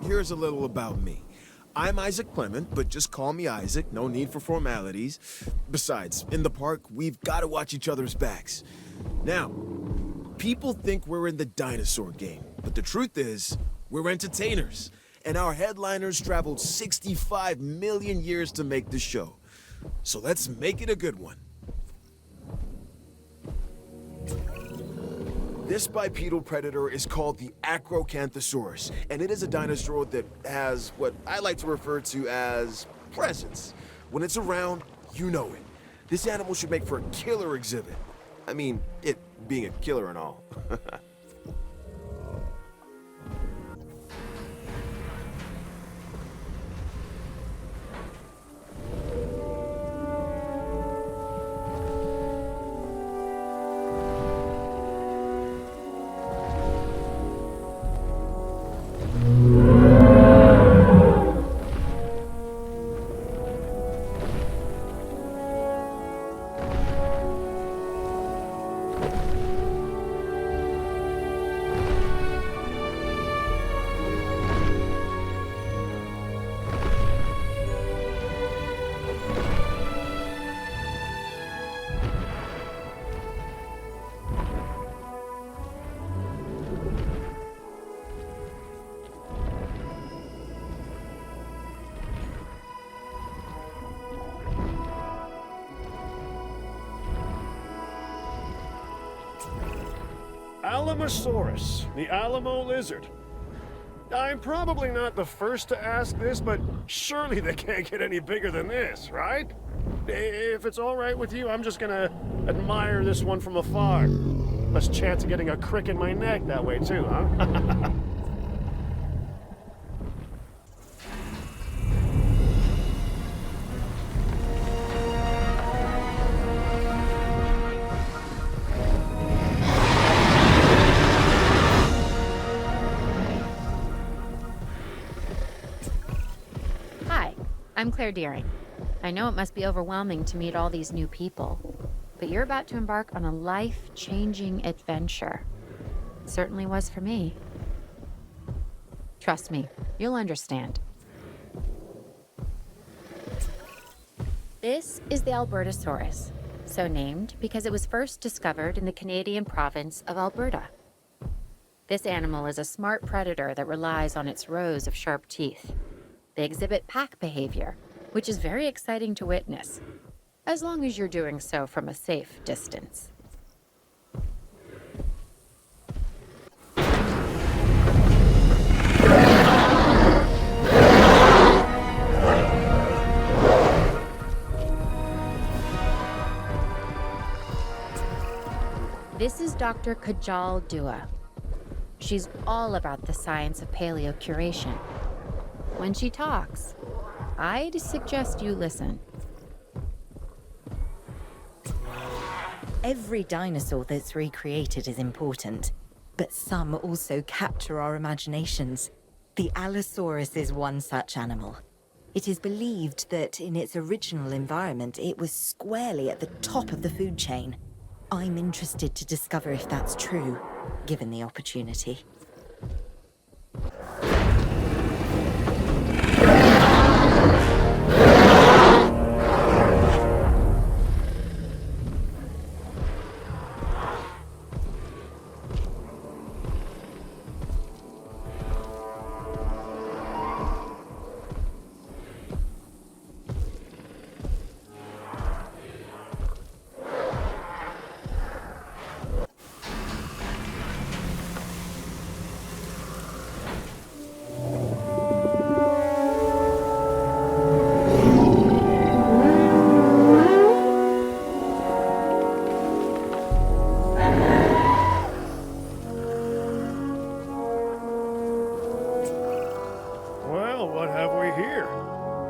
here's a little about me. I'm Isaac Clement, but just call me Isaac, no need for formalities. Besides, in the park, we've got to watch each other's backs. Now, people think we're in the dinosaur game, but the truth is, we're entertainers. And our headliners traveled 65 million years to make the show. So let's make it a good one. This bipedal predator is called the Acrocanthosaurus, and it is a dinosaur that has what I like to refer to as presence. When it's around, you know it. This animal should make for a killer exhibit. I mean, it being a killer and all. Alamosaurus, the Alamo lizard. I'm probably not the first to ask this, but surely they can't get any bigger than this, right? If it's all right with you, I'm just gonna admire this one from afar. Less chance of getting a crick in my neck that way too, huh? I'm Claire Deering. I know it must be overwhelming to meet all these new people, but you're about to embark on a life-changing adventure. It certainly was for me. Trust me, you'll understand. This is the Albertosaurus, so named because it was first discovered in the Canadian province of Alberta. This animal is a smart predator that relies on its rows of sharp teeth. They exhibit pack behavior, which is very exciting to witness, as long as you're doing so from a safe distance. This is Dr. Kajal Dua. She's all about the science of paleocuration. When she talks, I'd suggest you listen. Every dinosaur that's recreated is important, but some also capture our imaginations. The Allosaurus is one such animal. It is believed that in its original environment, it was squarely at the top of the food chain. I'm interested to discover if that's true, given the opportunity.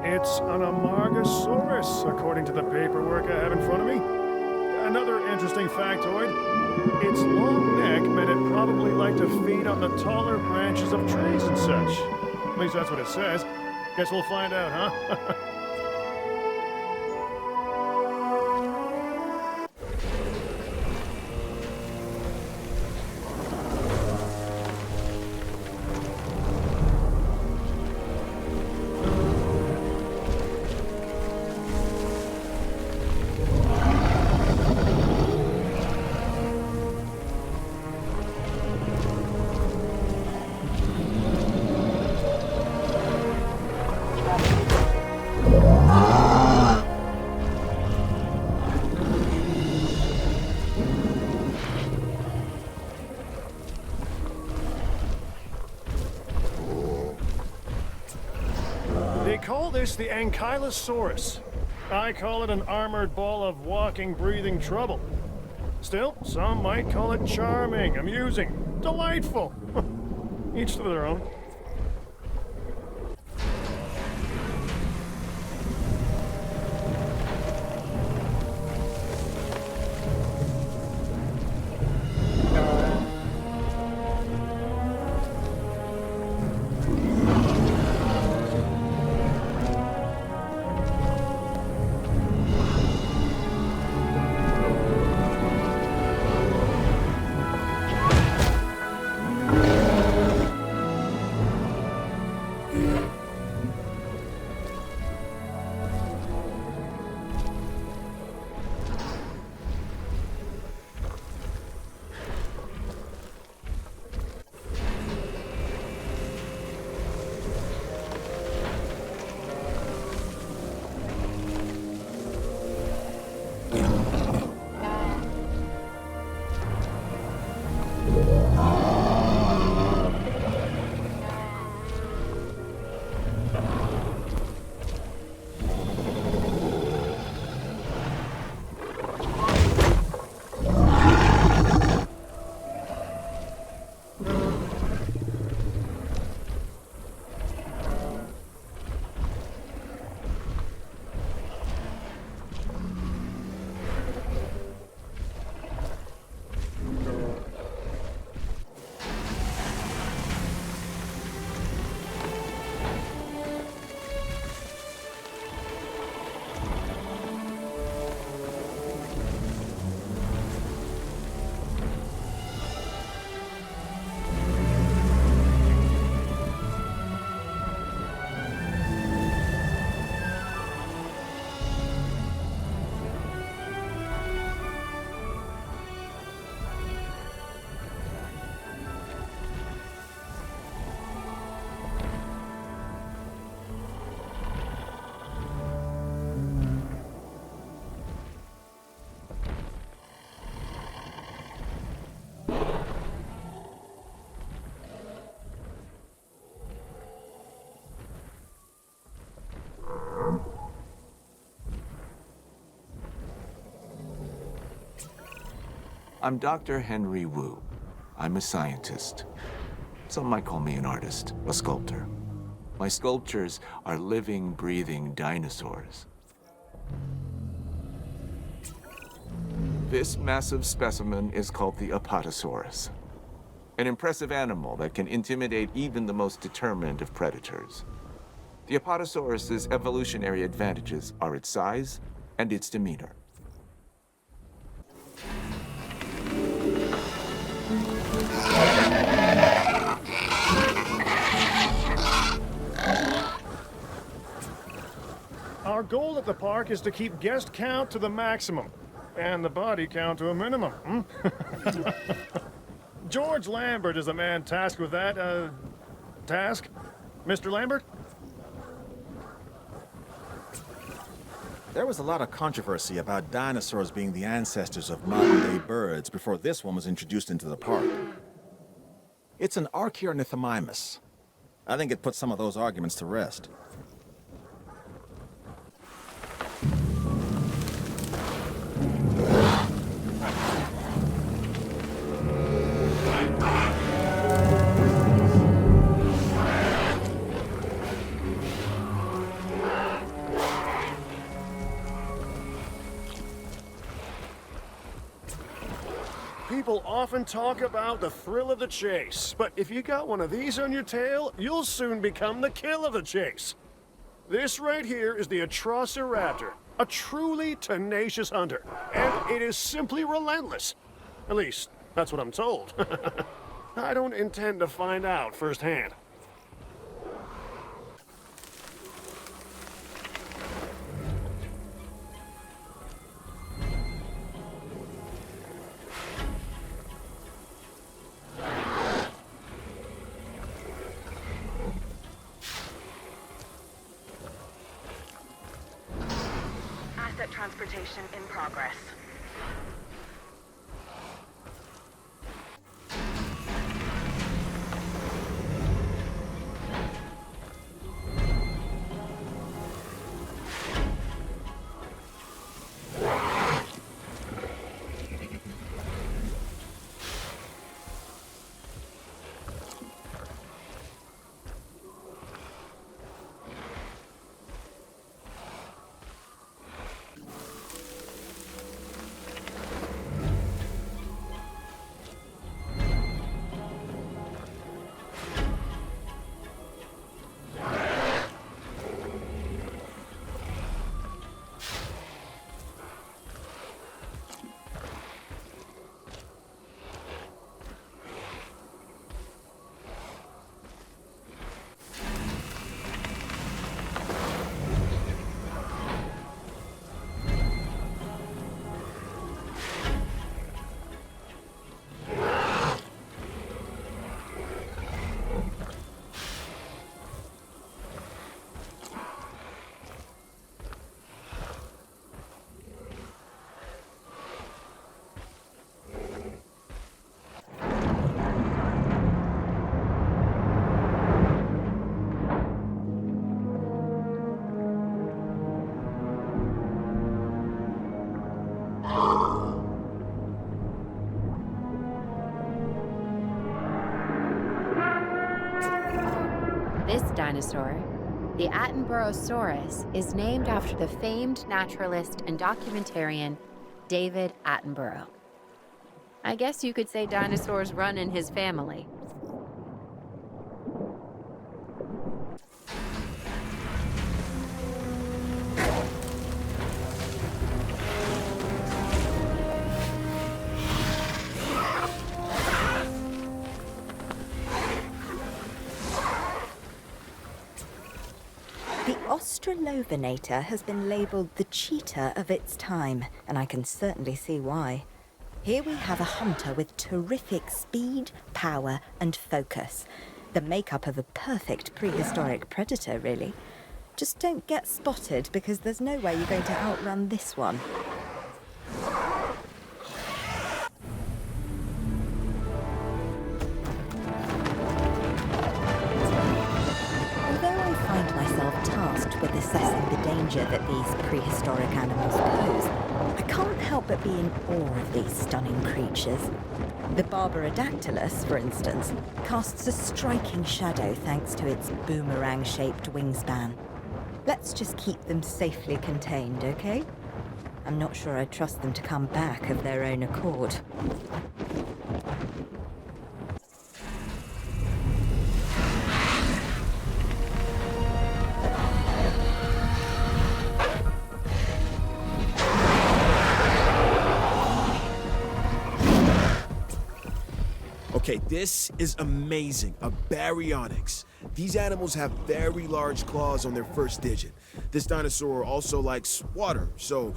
It's an Amargasaurus, according to the paperwork I have in front of me. Another interesting factoid, its long neck meant it probably liked to feed on the taller branches of trees and such. At least that's what it says. Guess we'll find out, huh? this the Ankylosaurus. I call it an armored ball of walking, breathing trouble. Still, some might call it charming, amusing, delightful. Each to their own. I'm Dr. Henry Wu. I'm a scientist. Some might call me an artist, a sculptor. My sculptures are living, breathing dinosaurs. This massive specimen is called the Apatosaurus, an impressive animal that can intimidate even the most determined of predators. The Apatosaurus's evolutionary advantages are its size and its demeanor. Our goal at the park is to keep guest count to the maximum, and the body count to a minimum. George Lambert is the man tasked with that, task. Mr. Lambert? There was a lot of controversy about dinosaurs being the ancestors of modern-day birds before this one was introduced into the park. It's an Archaeornithomimus. I think it puts some of those arguments to rest. People often talk about the thrill of the chase, but if you got one of these on your tail, you'll soon become the kill of the chase. This right here is the Atrociraptor, a truly tenacious hunter, and it is simply relentless. At least, that's what I'm told. I don't intend to find out firsthand. Transportation in progress. dinosaur, the Attenborosaurus, is named after the famed naturalist and documentarian David Attenborough. I guess you could say dinosaurs run in his family. The Australovenator has been labelled the cheetah of its time, and I can certainly see why. Here we have a hunter with terrific speed, power, and focus. The makeup of a perfect prehistoric predator, really. Just don't get spotted, because there's no way you're going to outrun this one. Tasked with assessing the danger that these prehistoric animals pose, I can't help but be in awe of these stunning creatures. The Barbaridactylus, for instance, casts a striking shadow thanks to its boomerang-shaped wingspan. Let's just keep them safely contained, okay? I'm not sure I'd trust them to come back of their own accord. Okay, this is amazing. A Baryonyx. These animals have very large claws on their first digit. This dinosaur also likes water, so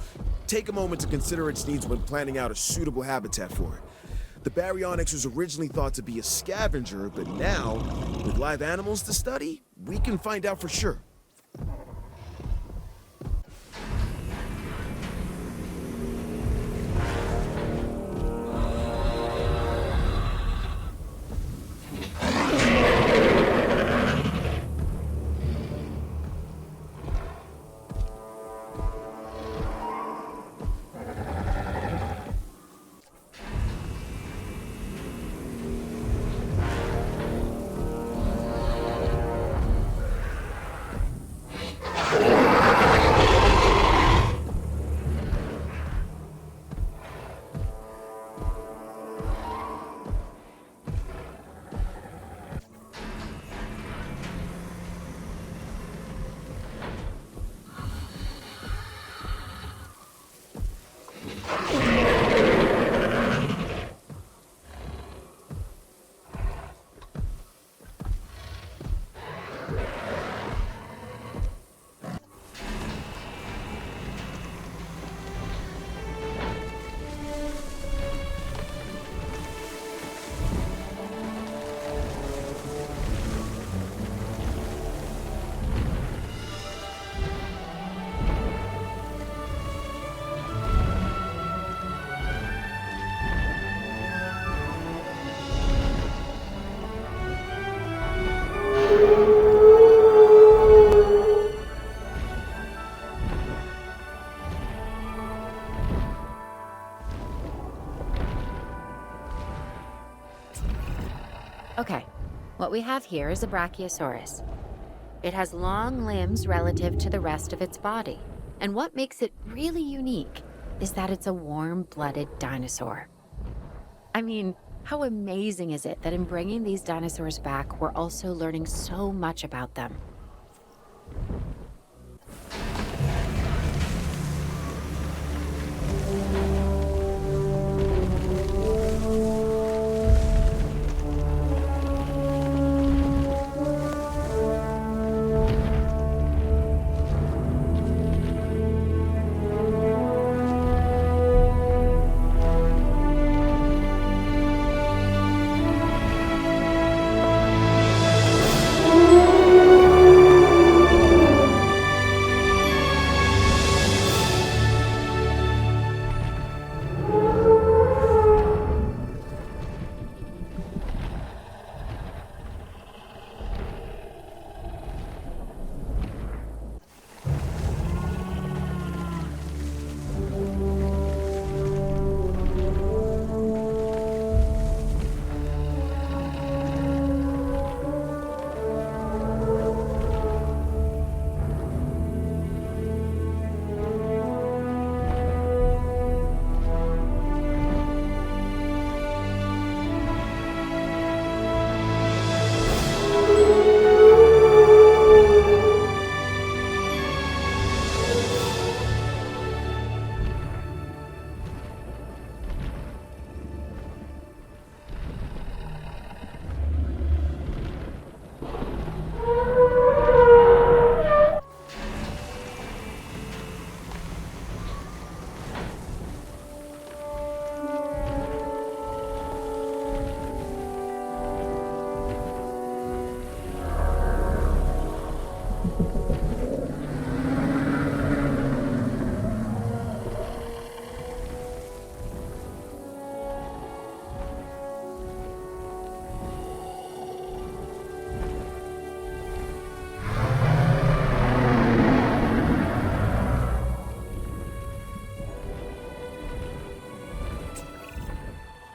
take a moment to consider its needs when planning out a suitable habitat for it. The Baryonyx was originally thought to be a scavenger, but now, with live animals to study, we can find out for sure. Okay, what we have here is a Brachiosaurus. It has long limbs relative to the rest of its body, and what makes it really unique is that it's a warm-blooded dinosaur. I mean, how amazing is it that in bringing these dinosaurs back, we're also learning so much about them?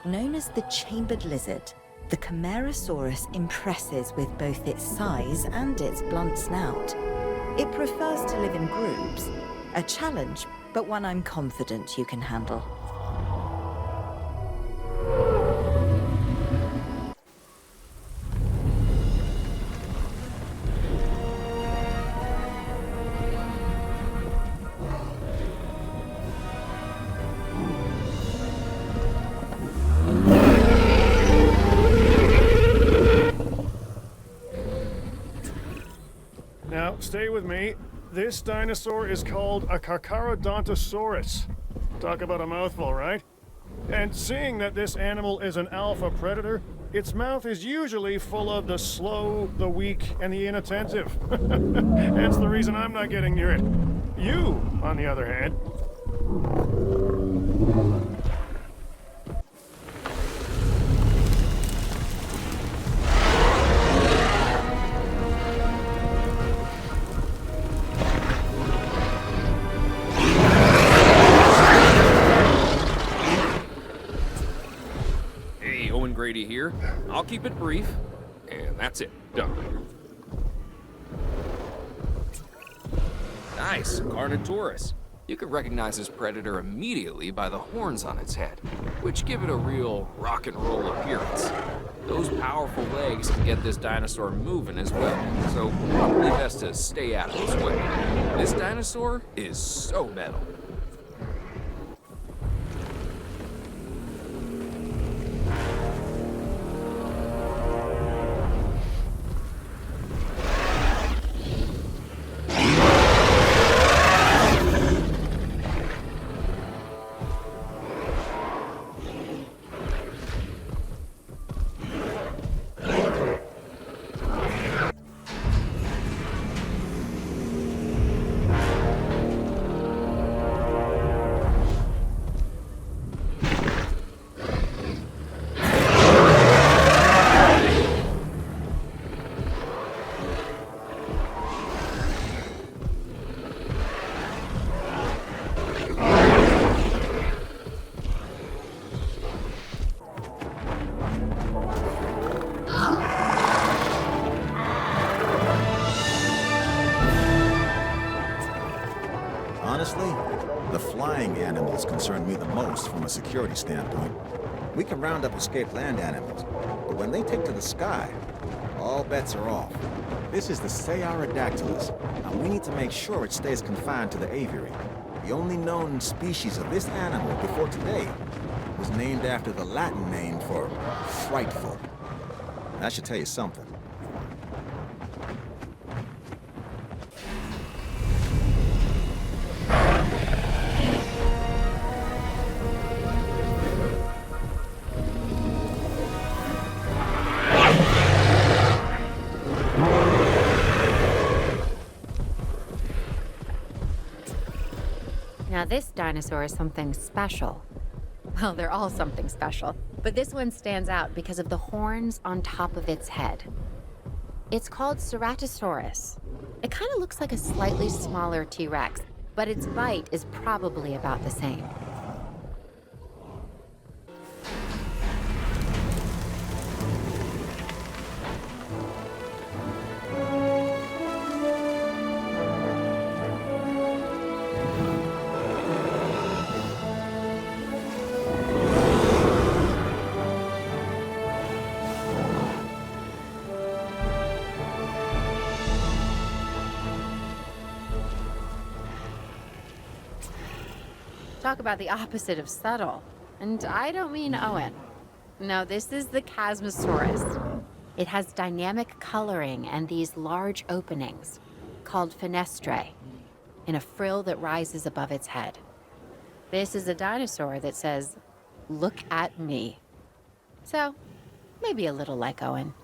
Known as the chambered lizard, the Camarasaurus impresses with both its size and its blunt snout. It prefers to live in groups, a challenge, but one I'm confident you can handle. Now, stay with me. This dinosaur is called a Carcharodontosaurus. Talk about a mouthful, right? And seeing that this animal is an alpha predator, its mouth is usually full of the slow, the weak, and the inattentive. Hence the reason I'm not getting near it. You, on the other hand, Grady here. I'll keep it brief, and that's it. Done. Nice, Carnotaurus. You can recognize this predator immediately by the horns on its head, which give it a real rock and roll appearance. Those powerful legs can get this dinosaur moving as well, so probably best to stay out of its way. This dinosaur is so metal. Honestly, the flying animals concern me the most from a security standpoint. We can round up escaped land animals, but when they take to the sky, all bets are off. This is the Cearadactylus, and we need to make sure it stays confined to the aviary. The only known species of this animal before today was named after the Latin name for frightful. That should tell you something. Now this dinosaur is something special. Well, they're all something special, but this one stands out because of the horns on top of its head. It's called Ceratosaurus. It kind of looks like a slightly smaller T-Rex, but its bite is probably about the same. Talk about the opposite of subtle. And I don't mean Owen. No, this is the Chasmosaurus. It has dynamic coloring and these large openings, called fenestrae, in a frill that rises above its head. This is a dinosaur that says, "Look at me." So, maybe a little like Owen.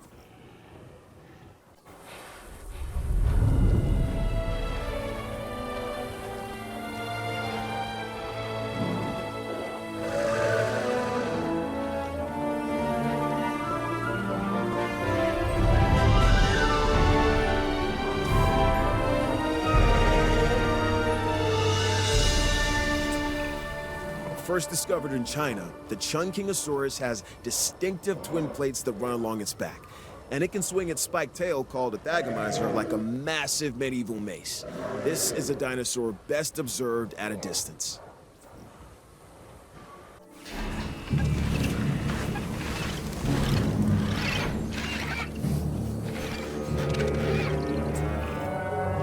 first discovered in China, the Chungkingosaurus has distinctive twin plates that run along its back. And it can swing its spiked tail, called a thagomizer, like a massive medieval mace. This is a dinosaur best observed at a distance.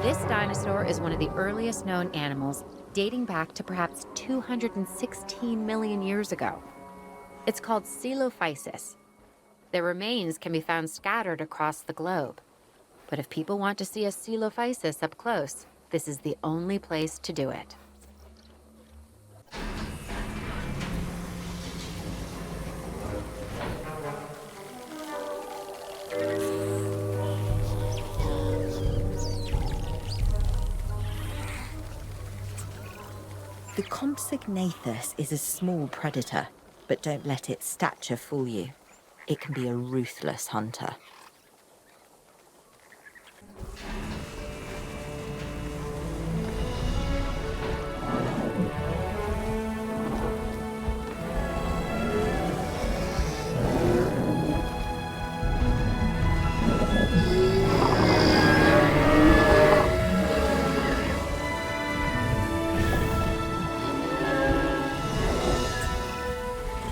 This dinosaur is one of the earliest known animals, dating back to perhaps 216 million years ago. It's called Coelophysis. Their remains can be found scattered across the globe. But if people want to see a Coelophysis up close, this is the only place to do it. The Compsognathus is a small predator, but don't let its stature fool you. It can be a ruthless hunter.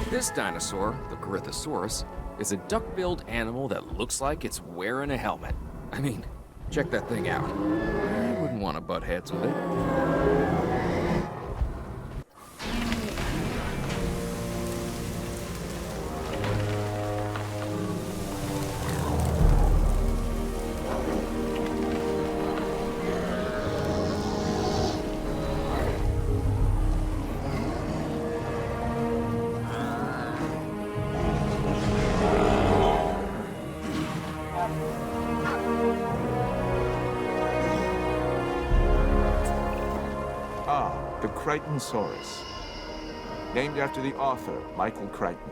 This dinosaur, the Carcharodontosaurus, is a duck-billed animal that looks like it's wearing a helmet. I mean, check that thing out. I wouldn't want to butt heads with it. The Crichtonsaurus, named after the author, Michael Crichton.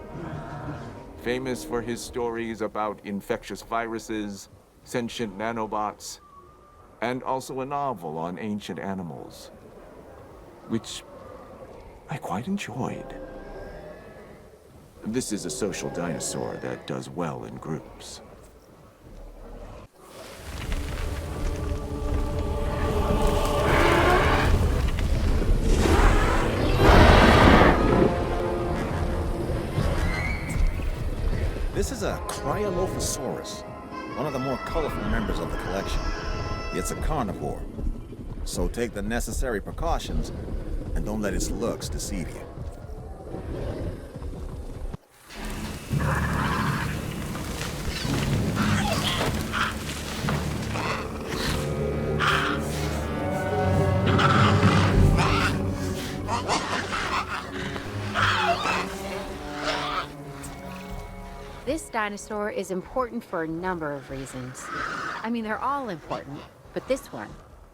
Famous for his stories about infectious viruses, sentient nanobots, and also a novel on ancient animals, which I quite enjoyed. This is a social dinosaur that does well in groups. This is a Cryolophosaurus, one of the more colorful members of the collection. It's a carnivore, so take the necessary precautions and don't let its looks deceive you. This dinosaur is important for a number of reasons. I mean, they're all important, but this one,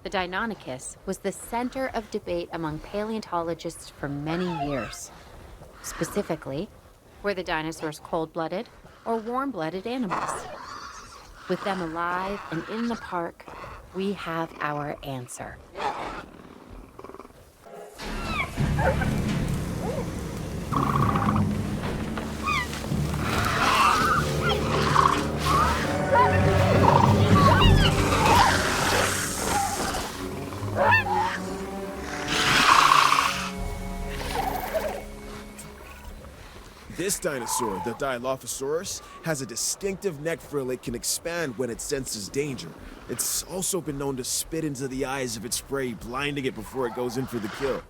the Deinonychus, was the center of debate among paleontologists for many years. Specifically, were the dinosaurs cold-blooded or warm-blooded animals? With them alive and in the park, we have our answer. This dinosaur, the Dilophosaurus, has a distinctive neck frill it can expand when it senses danger. It's also been known to spit into the eyes of its prey, blinding it before it goes in for the kill.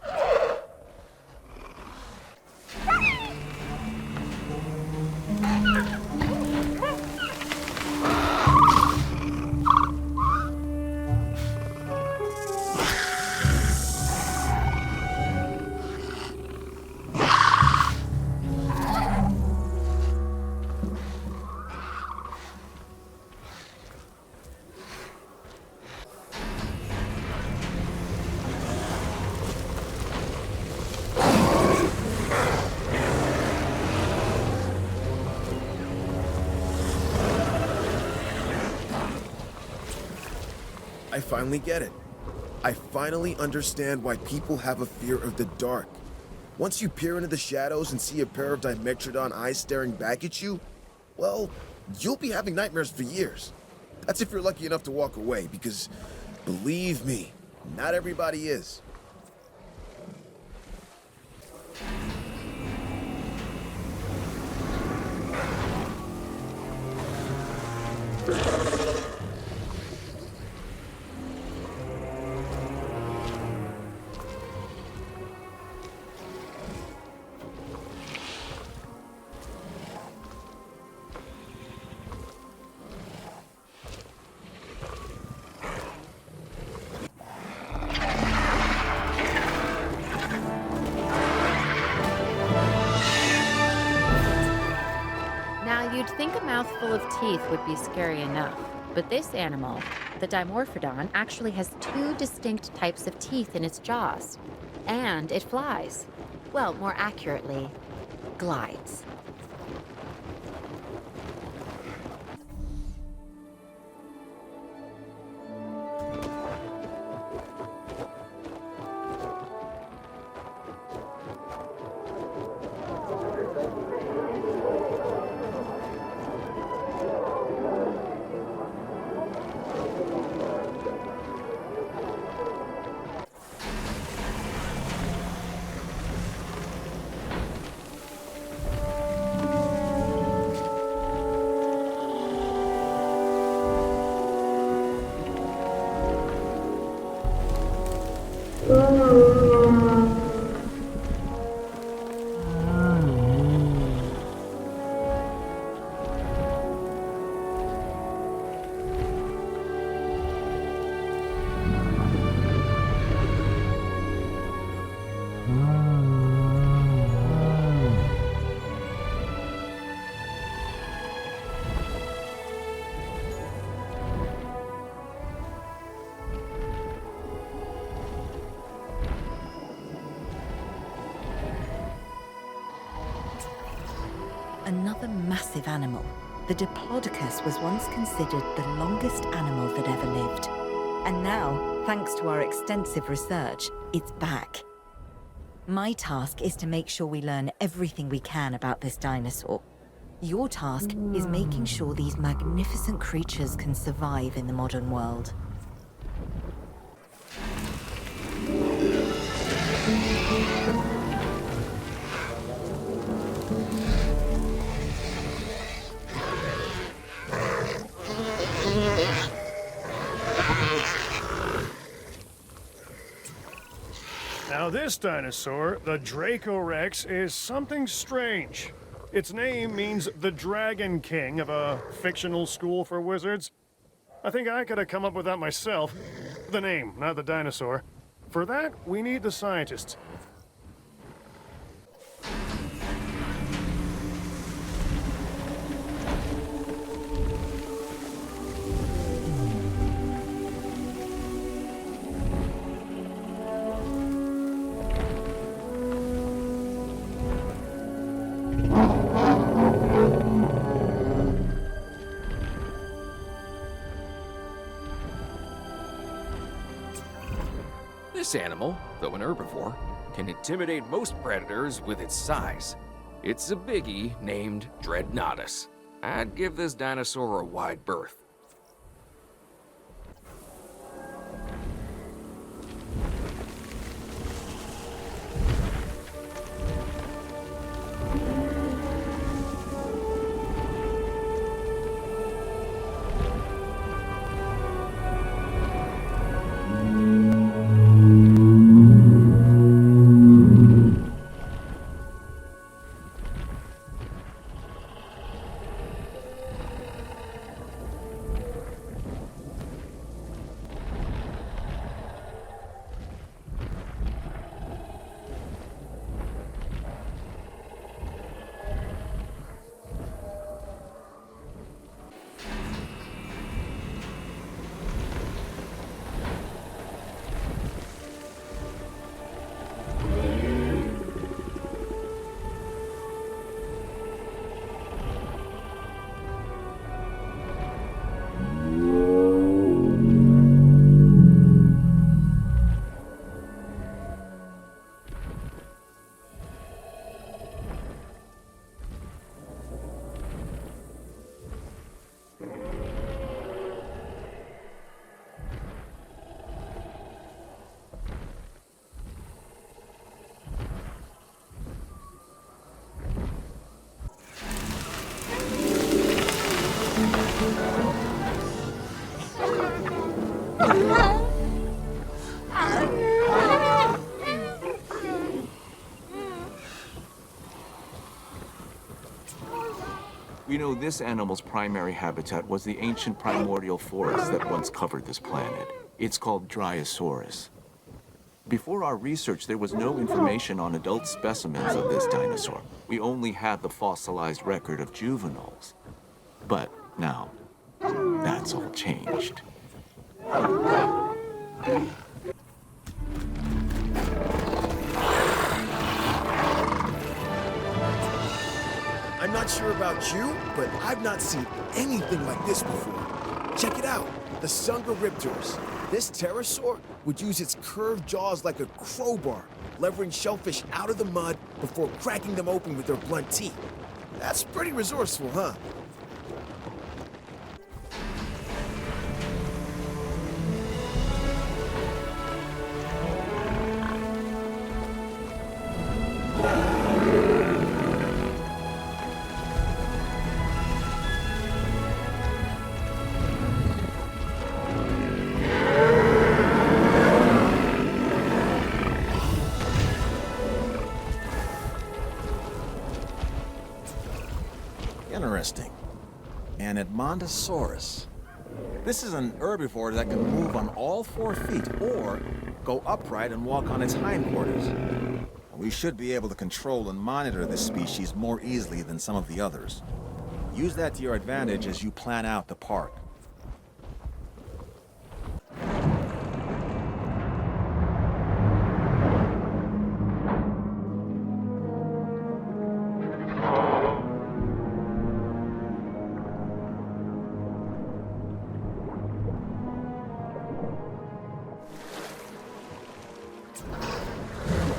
I finally get it. I finally understand why people have a fear of the dark. Once you peer into the shadows and see a pair of Dimetrodon eyes staring back at you, well, you'll be having nightmares for years. That's if you're lucky enough to walk away, because believe me, not everybody is. You'd think a mouthful of teeth would be scary enough, but this animal, the Dimorphodon, actually has two distinct types of teeth in its jaws. And it flies. Well, more accurately, glides. Another massive animal. The Diplodocus was once considered the longest animal that ever lived. And now, thanks to our extensive research, it's back. My task is to make sure we learn everything we can about this dinosaur. Your task is making sure these magnificent creatures can survive in the modern world. Now this dinosaur, the Dracorex, is something strange. Its name means the Dragon King of a fictional school for wizards. I think I could have come up with that myself. The name, not the dinosaur. For that, we need the scientists. This animal, though an herbivore, can intimidate most predators with its size. It's a biggie named Dreadnoughtus. I'd give this dinosaur a wide berth. We know this animal's primary habitat was the ancient primordial forest that once covered this planet. It's called Dryosaurus. Before our research, there was no information on adult specimens of this dinosaur. We only had the fossilized record of juveniles. But now, that's all changed. I'm not sure about you, but I've not seen anything like this before. Check it out, the Sungariptors. This pterosaur would use its curved jaws like a crowbar, levering shellfish out of the mud before cracking them open with their blunt teeth. That's pretty resourceful, huh? Interesting. An Edmontosaurus. This is an herbivore that can move on all 4 feet or go upright and walk on its hindquarters. We should be able to control and monitor this species more easily than some of the others. Use that to your advantage as you plan out the park.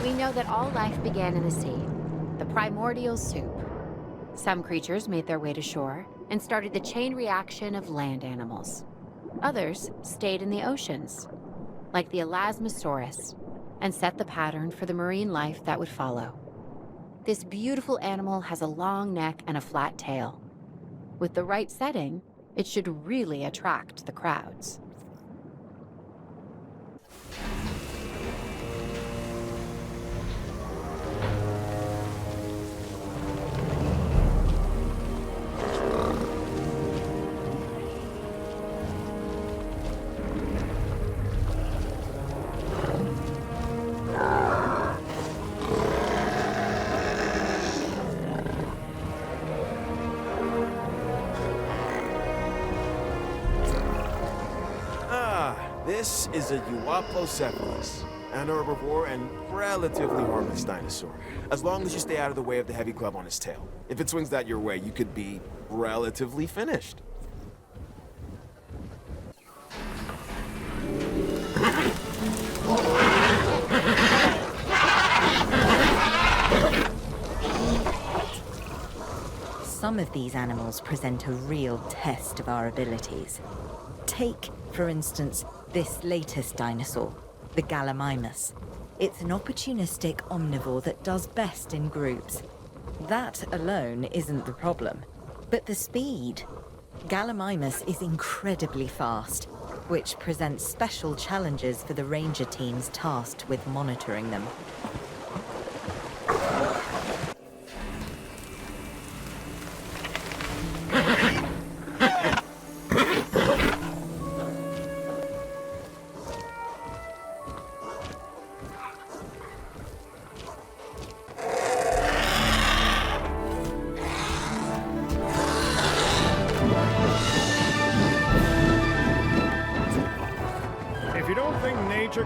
We know that all life began in the sea, the primordial soup. Some creatures made their way to shore and started the chain reaction of land animals. Others stayed in the oceans, like the Alamosaurus, and set the pattern for the marine life that would follow. This beautiful animal has a long neck and a flat tail. With the right setting, it should really attract the crowds. This is a Euoplocephalus, an herbivore and relatively harmless dinosaur, as long as you stay out of the way of the heavy club on its tail. If it swings that your way, you could be relatively finished. Some of these animals present a real test of our abilities. Take, for instance, this latest dinosaur, the Gallimimus. It's an opportunistic omnivore that does best in groups. That alone isn't the problem, but the speed. Gallimimus is incredibly fast, which presents special challenges for the ranger teams tasked with monitoring them.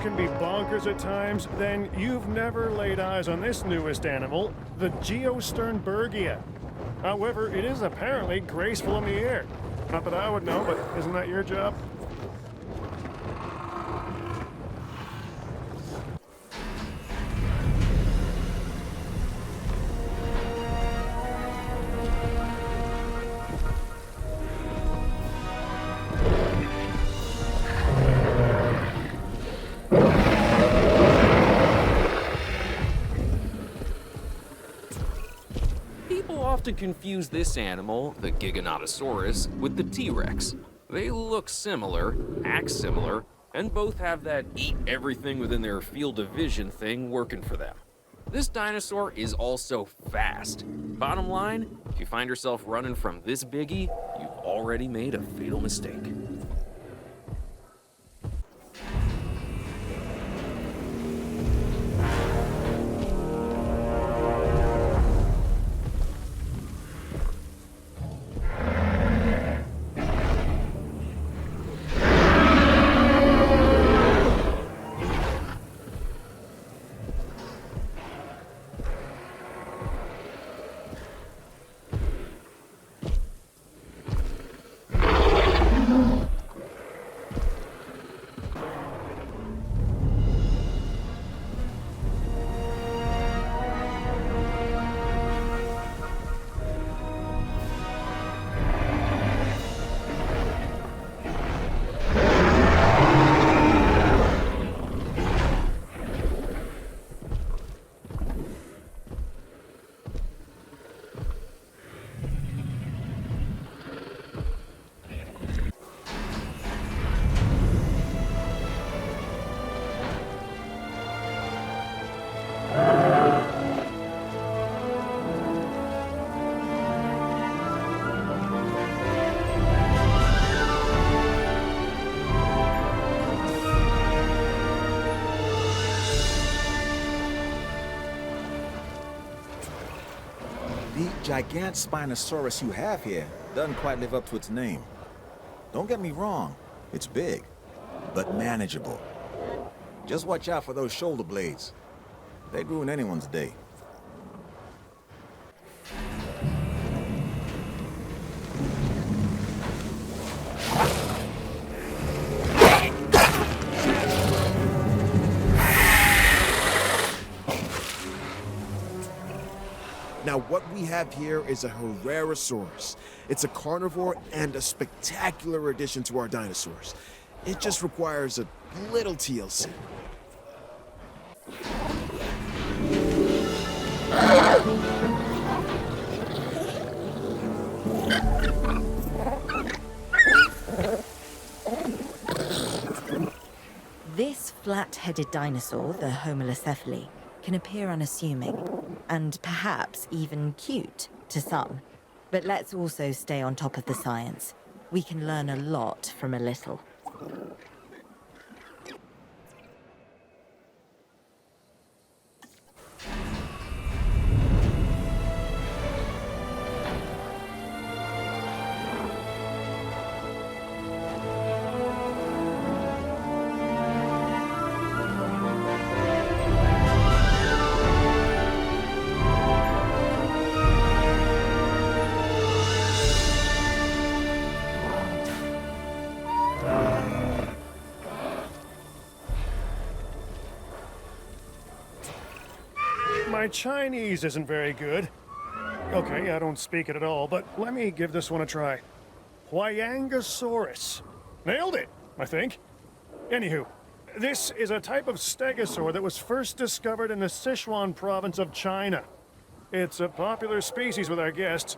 Can be bonkers at times, then you've never laid eyes on this newest animal, the Geosternbergia. However, it is apparently graceful in the air. Not that I would know, but isn't that your job? Often confuse this animal, the Giganotosaurus, with the T-Rex. They look similar, act similar, and both have that eat everything within their field of vision thing working for them. This dinosaur is also fast. Bottom line, if you find yourself running from this biggie, you've already made a fatal mistake. The giant Spinosaurus you have here doesn't quite live up to its name. Don't get me wrong, it's big, but manageable. Just watch out for those shoulder blades. They'd ruin anyone's day. Now, what we have here is a Herrerasaurus. It's a carnivore and a spectacular addition to our dinosaurs. It just requires a little TLC. This flat-headed dinosaur, the Homalocephali, can appear unassuming, and perhaps even cute to some. But let's also stay on top of the science. We can learn a lot from a little. My Chinese isn't very good. Okay, I don't speak it at all, but let me give this one a try. Huayangosaurus. Nailed it, I think. Anywho, this is a type of stegosaur that was first discovered in the Sichuan province of China. It's a popular species with our guests,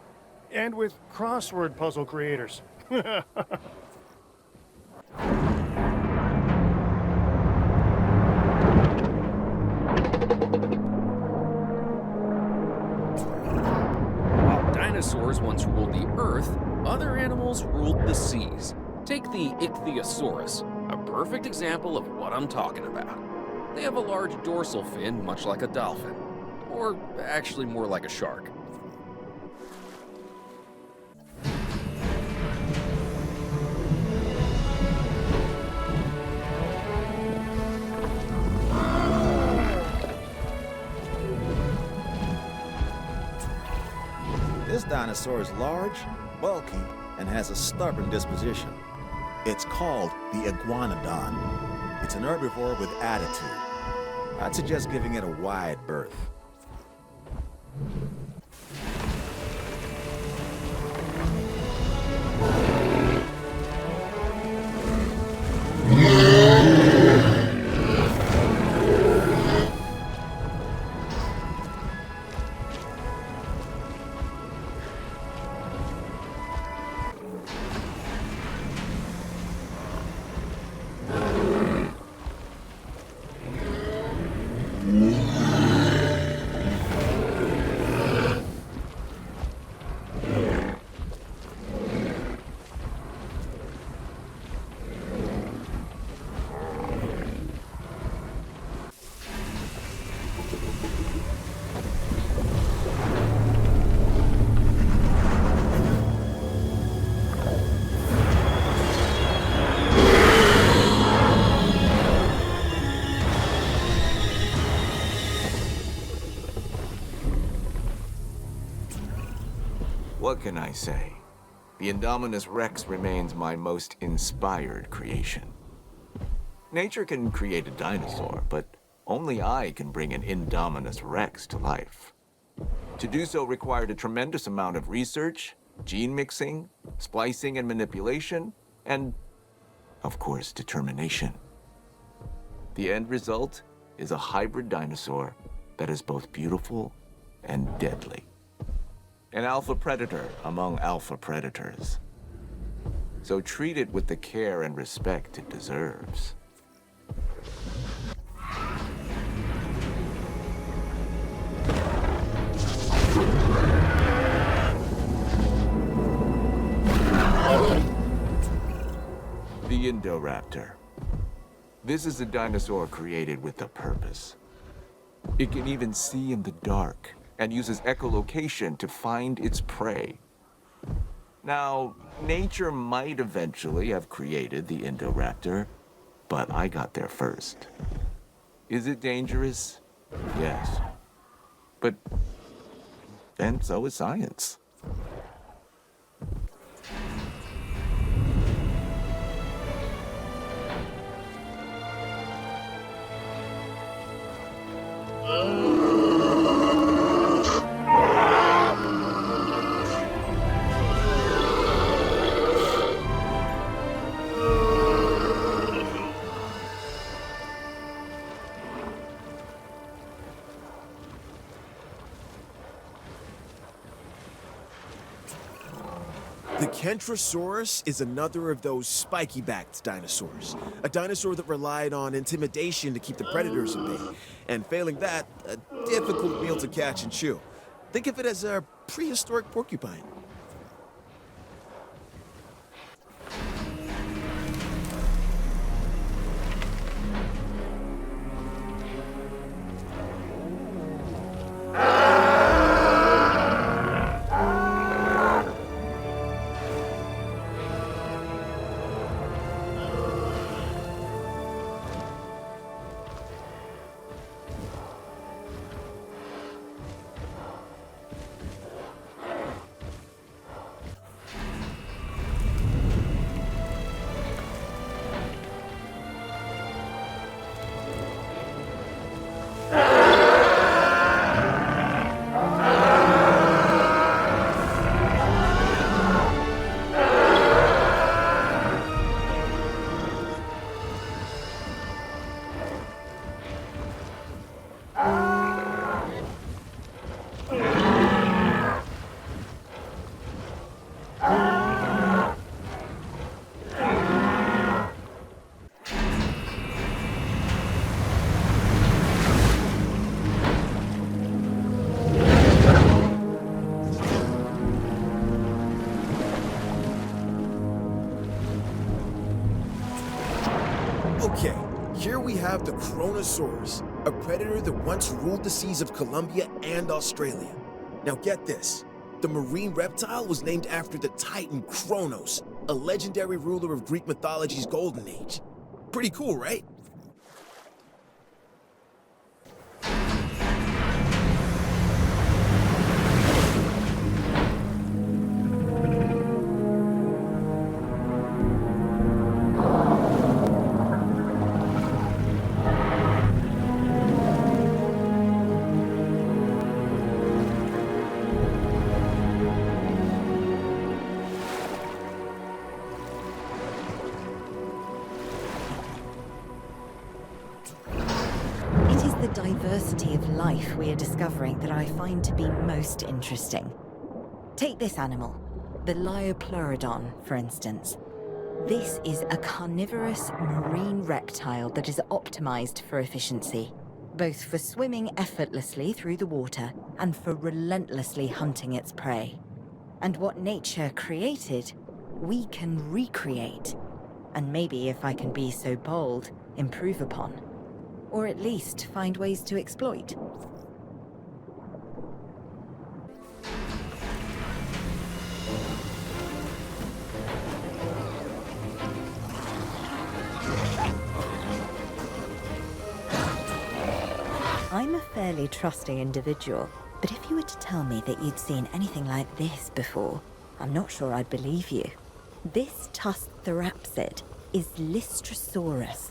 and with crossword puzzle creators. Dinosaurs once ruled the earth, other animals ruled the seas. Take the Ichthyosaurus, a perfect example of what I'm talking about. They have a large dorsal fin, much like a dolphin. Or actually more like a shark. This dinosaur is large, bulky, and has a stubborn disposition. It's called the iguanodon. It's an herbivore with attitude. I'd suggest giving it a wide berth. What can I say? The Indominus Rex remains my most inspired creation. Nature can create a dinosaur, but only I can bring an Indominus Rex to life. To do so required a tremendous amount of research, gene mixing, splicing and manipulation, and, of course, determination. The end result is a hybrid dinosaur that is both beautiful and deadly. An alpha predator among alpha predators. So treat it with the care and respect it deserves. The Indoraptor. This is a dinosaur created with a purpose. It can even see in the dark and uses echolocation to find its prey. Now, nature might eventually have created the Indoraptor, but I got there first. Is it dangerous? Yes. But then so is science. The Kentrosaurus is another of those spiky-backed dinosaurs. A dinosaur that relied on intimidation to keep the predators at bay. And failing that, a difficult meal to catch and chew. Think of it as a prehistoric porcupine. Okay, here we have the Carnotaurus, a predator that once ruled the seas of Colombia and Australia. Now get this, the marine reptile was named after the Titan Kronos, a legendary ruler of Greek mythology's golden age. Pretty cool, right? Diversity of life we are discovering that I find to be most interesting. Take this animal, the Liopleurodon, for instance. This is a carnivorous marine reptile that is optimized for efficiency, both for swimming effortlessly through the water and for relentlessly hunting its prey. And what nature created, we can recreate, and maybe, if I can be so bold, improve upon. Or at least find ways to exploit. I'm a fairly trusting individual, But if you were to tell me that you'd seen anything like this before, I'm not sure I'd believe you. This tusked therapsid is Lystrosaurus.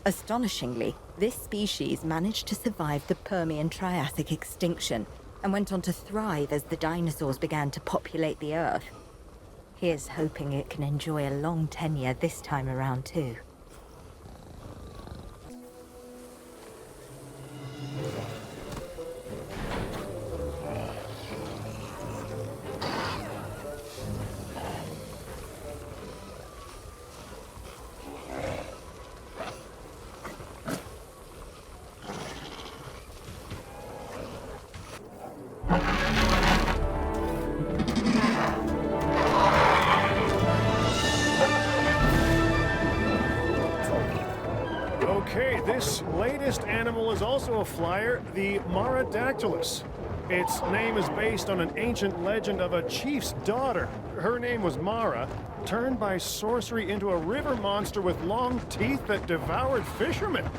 Astonishingly, this species managed to survive the Permian-Triassic extinction and went on to thrive as the dinosaurs began to populate the Earth. Here's hoping it can enjoy a long tenure this time around too. Okay, this latest animal is also a flyer, the Barbaridactylus. Its name is based on an ancient legend of a chief's daughter. Her name was Mara, turned by sorcery into a river monster with long teeth that devoured fishermen.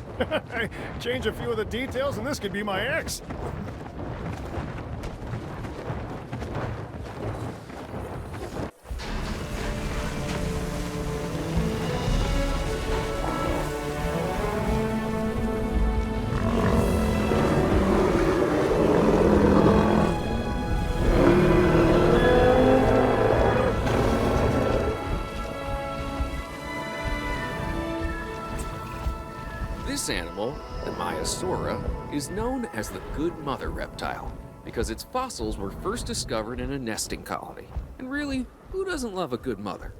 Change a few of the details and this could be my ex. This animal, the Maiasaura, is known as the Good Mother reptile because its fossils were first discovered in a nesting colony. And really, who doesn't love a good mother?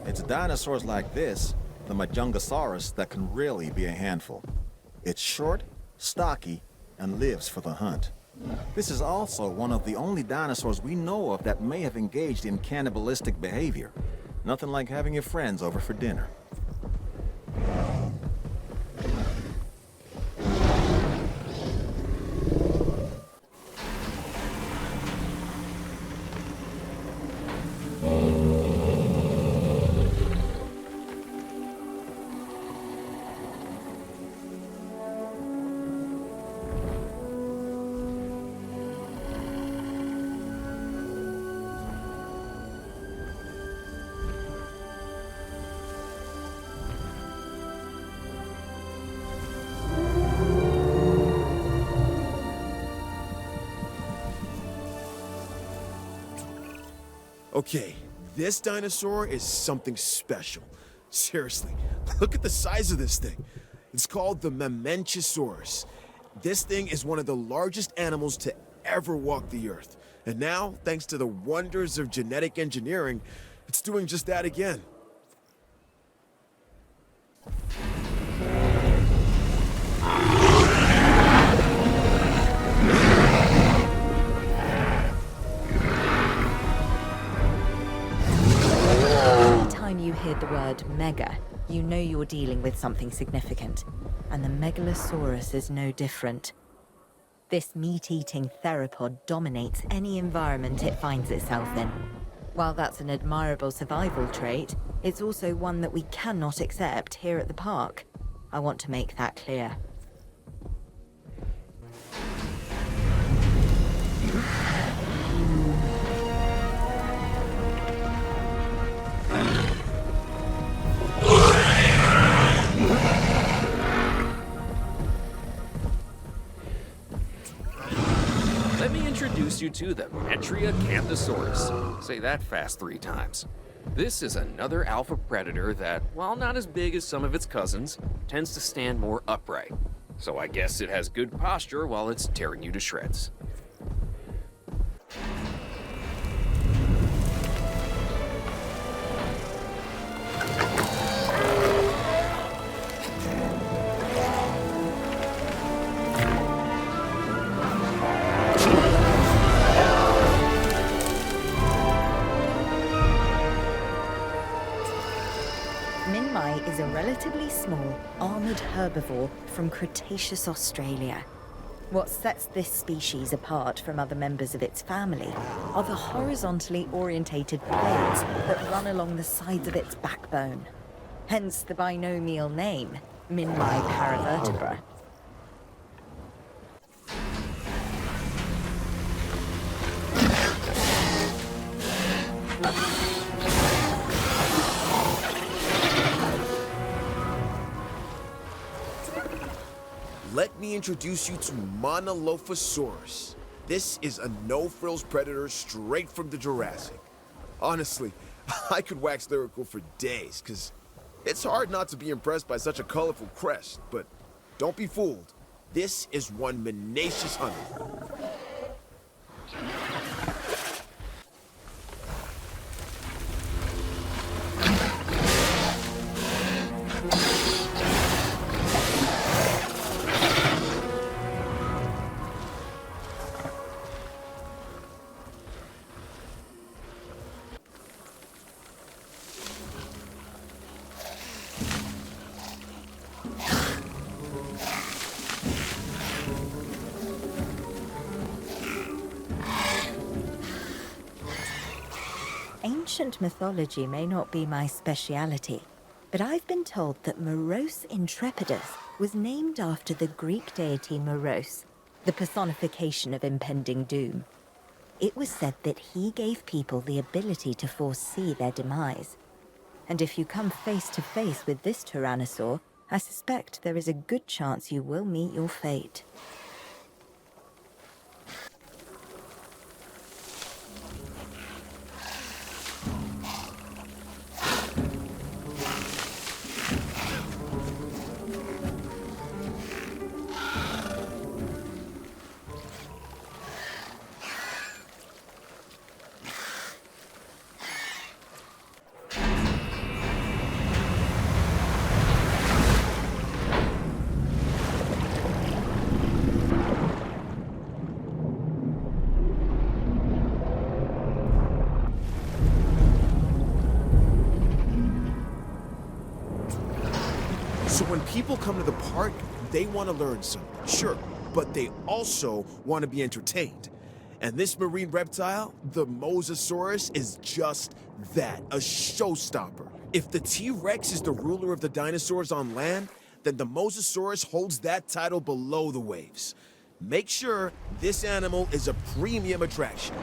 It's dinosaurs like this, the Majungasaurus, that can really be a handful. It's short, stocky, and lives for the hunt. This is also one of the only dinosaurs we know of that may have engaged in cannibalistic behavior. Nothing like having your friends over for dinner. Okay, this dinosaur is something special. Seriously, look at the size of this thing. It's called the Mamenchisaurus. This thing is one of the largest animals to ever walk the earth. And now, thanks to the wonders of genetic engineering, it's doing just that again. Anytime you hear the word mega, you know you're dealing with something significant. And the Megalosaurus is no different. This meat-eating theropod dominates any environment it finds itself in. While that's an admirable survival trait, it's also one that we cannot accept here at the park. I want to make that clear. Let me introduce you to them, Acrocanthosaurus. Say that fast 3 times. This is another alpha predator that, while not as big as some of its cousins, tends to stand more upright. So I guess it has good posture while it's tearing you to shreds. is a relatively small, armored herbivore from Cretaceous Australia. What sets this species apart from other members of its family are the horizontally orientated blades that run along the sides of its backbone. Hence the binomial name, Minmi paravertebra. Let me introduce you to Monolophosaurus. This is a no-frills predator straight from the Jurassic. Honestly, I could wax lyrical for days, because it's hard not to be impressed by such a colorful crest, but don't be fooled. This is one tenacious hunter. Ancient mythology may not be my speciality, but I've been told that Moros Interepidus was named after the Greek deity Moros, the personification of impending doom. It was said that he gave people the ability to foresee their demise. And if you come face to face with this tyrannosaur, I suspect there is a good chance you will meet your fate. So when people come to the park, they want to learn something, sure, but they also want to be entertained. And this marine reptile, the Mosasaurus, is just that, a showstopper. If the T-Rex is the ruler of the dinosaurs on land, then the Mosasaurus holds that title below the waves. Make sure this animal is a premium attraction.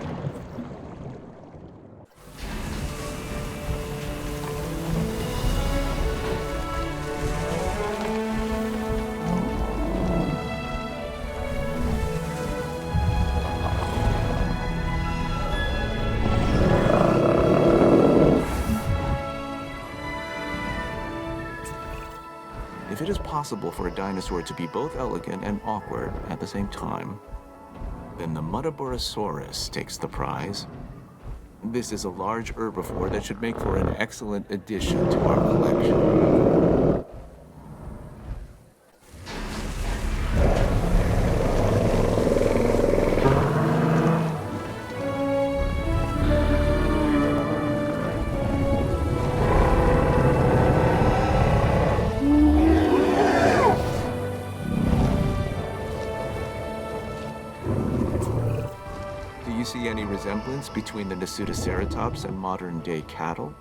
If it is possible for a dinosaur to be both elegant and awkward at the same time, then the Albertosaurus takes the prize. This is a large herbivore that should make for an excellent addition to our collection. Do you see any resemblance between the Nasutoceratops and modern-day cattle?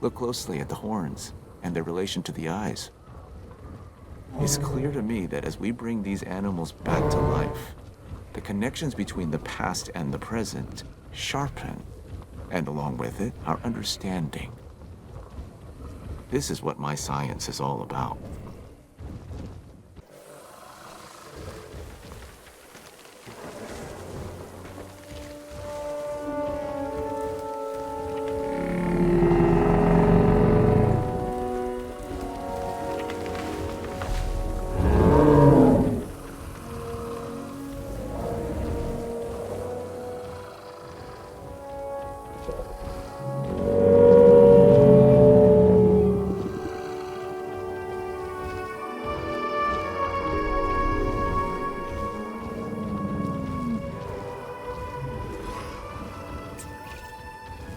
Look closely at the horns and their relation to the eyes. It's clear to me that as we bring these animals back to life, the connections between the past and the present sharpen, and along with it, our understanding. This is what my science is all about.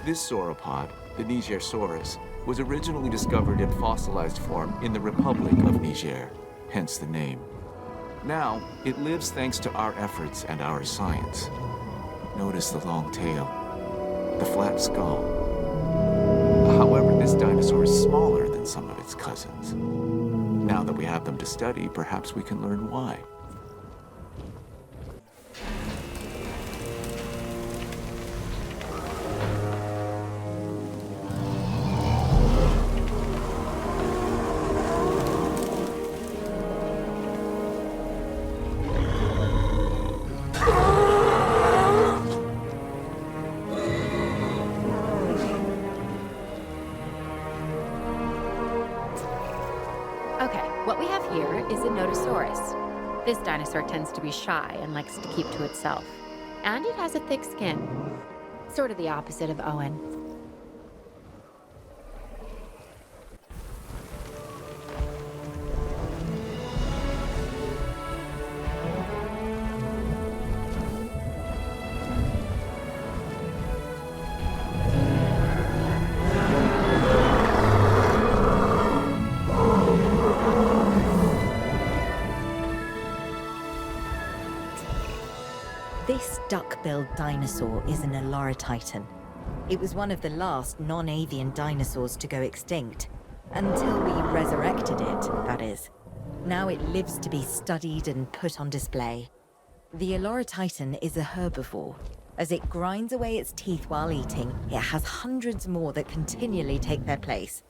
This sauropod, the Nigersaurus, was originally discovered in fossilized form in the Republic of Niger, hence the name. Now, it lives thanks to our efforts and our science. Notice the long tail, the flat skull. However, this dinosaur is smaller than some of its cousins. Now that we have them to study, perhaps we can learn why. This dinosaur tends to be shy and likes to keep to itself. And it has a thick skin. Sort of the opposite of Owen. This duck-billed dinosaur is an Olorotitan. It was one of the last non-avian dinosaurs to go extinct. Until we resurrected it, that is. Now it lives to be studied and put on display. The Olorotitan is a herbivore. As it grinds away its teeth while eating, it has hundreds more that continually take their place.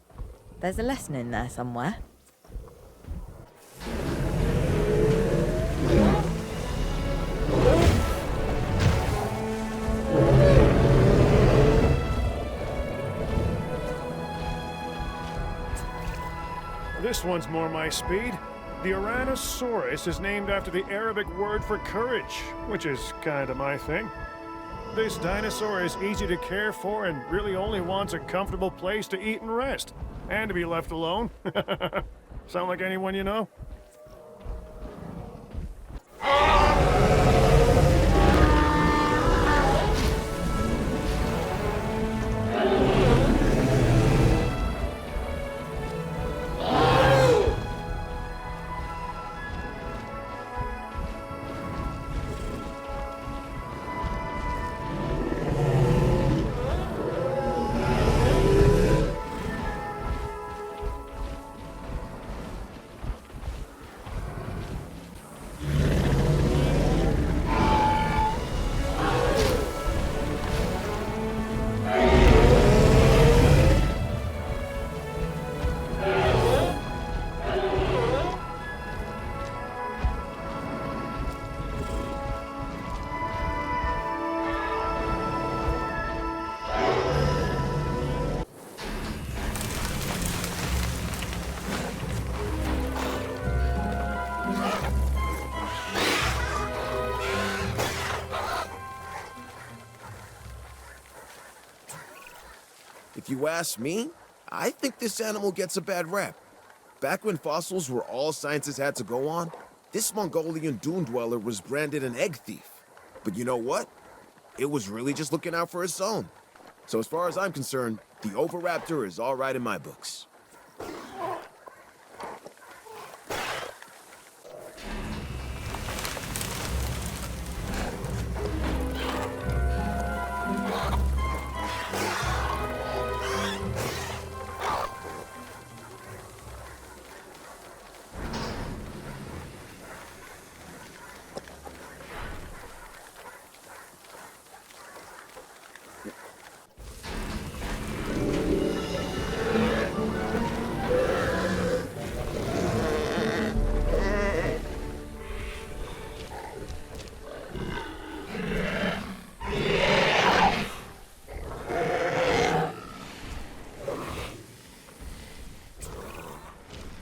There's a lesson in there somewhere. This one's more my speed. The Tyrannosaurus is named after the Arabic word for courage, which is kind of my thing. This dinosaur is easy to care for and really only wants a comfortable place to eat and rest, and to be left alone. Sound like anyone you know? If you ask me, I think this animal gets a bad rap. Back when fossils were all scientists had to go on, this Mongolian dune dweller was branded an egg thief. But you know what? It was really just looking out for its own. So as far as I'm concerned, the Oviraptor is all right in my books.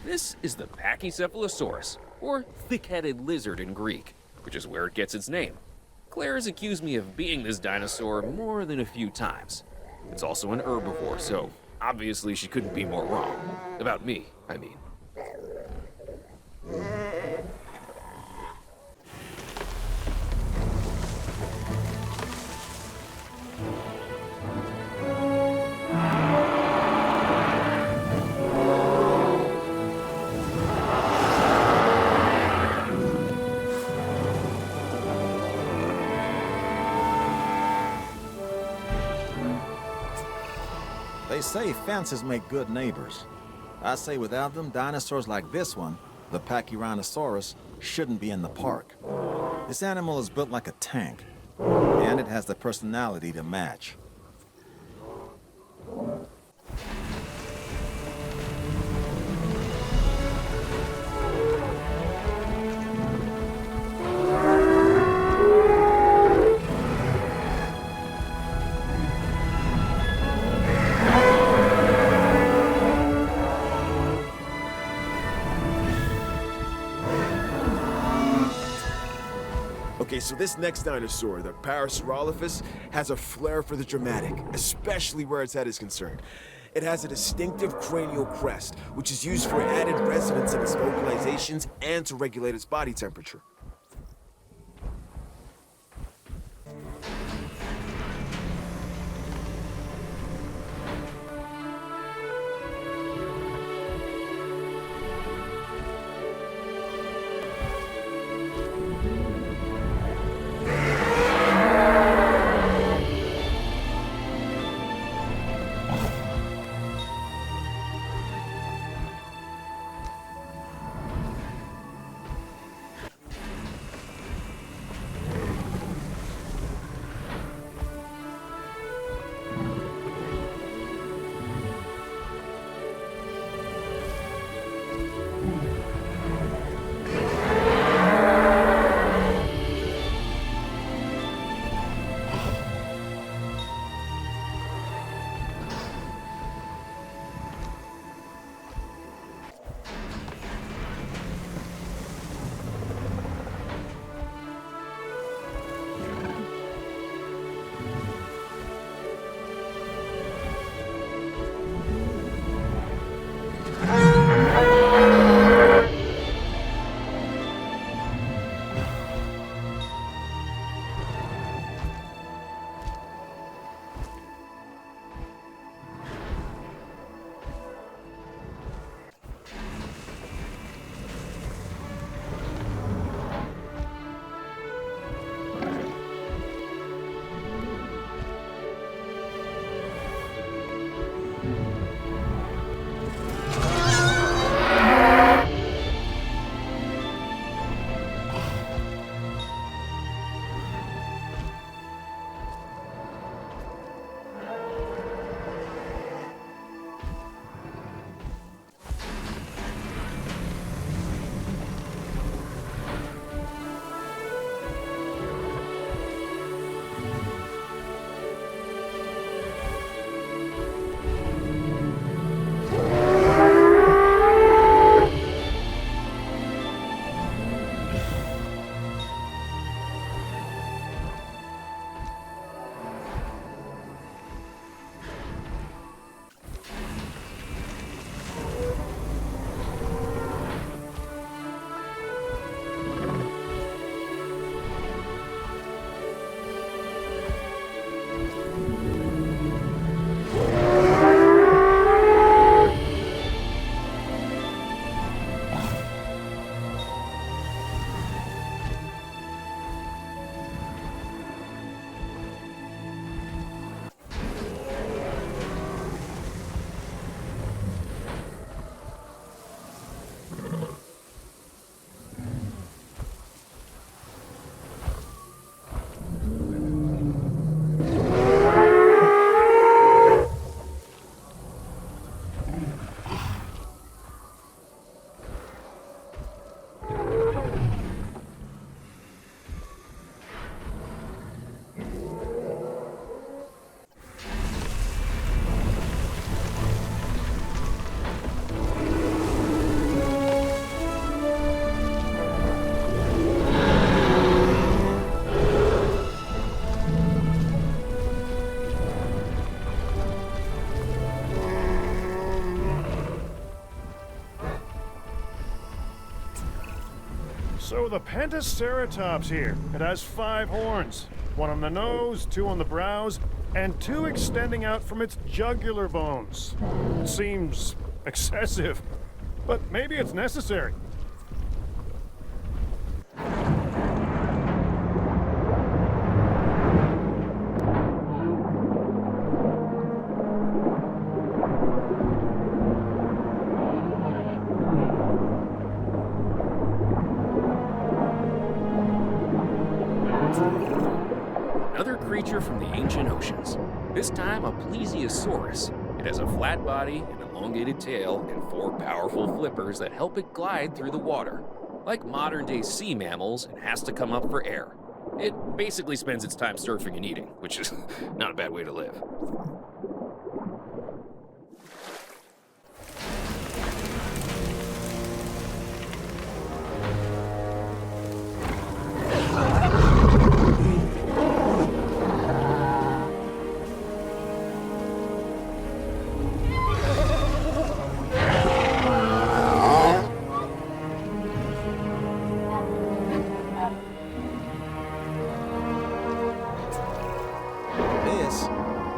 This is the Pachycephalosaurus, or thick-headed lizard in Greek, which is where it gets its name. Claire has accused me of being this dinosaur more than a few times. It's also an herbivore, so obviously she couldn't be more wrong. About me, I mean. They say fences make good neighbors. I say without them, dinosaurs like this one, the Pachyrhinosaurus, shouldn't be in the park. This animal is built like a tank, and it has the personality to match. Okay, so this next dinosaur, the Parasaurolophus, has a flair for the dramatic, especially where its head is concerned. It has a distinctive cranial crest, which is used for added resonance in its vocalizations and to regulate its body temperature. So the Pentaceratops here, it has 5 horns. 1 on the nose, 2 on the brows, and 2 extending out from its jugular bones. It seems excessive, but maybe it's necessary. from the ancient oceans. This time a plesiosaurus. It has a flat body, an elongated tail, and 4 powerful flippers that help it glide through the water. Like modern-day sea mammals, it has to come up for air. It basically spends its time surfing and eating, which is not a bad way to live.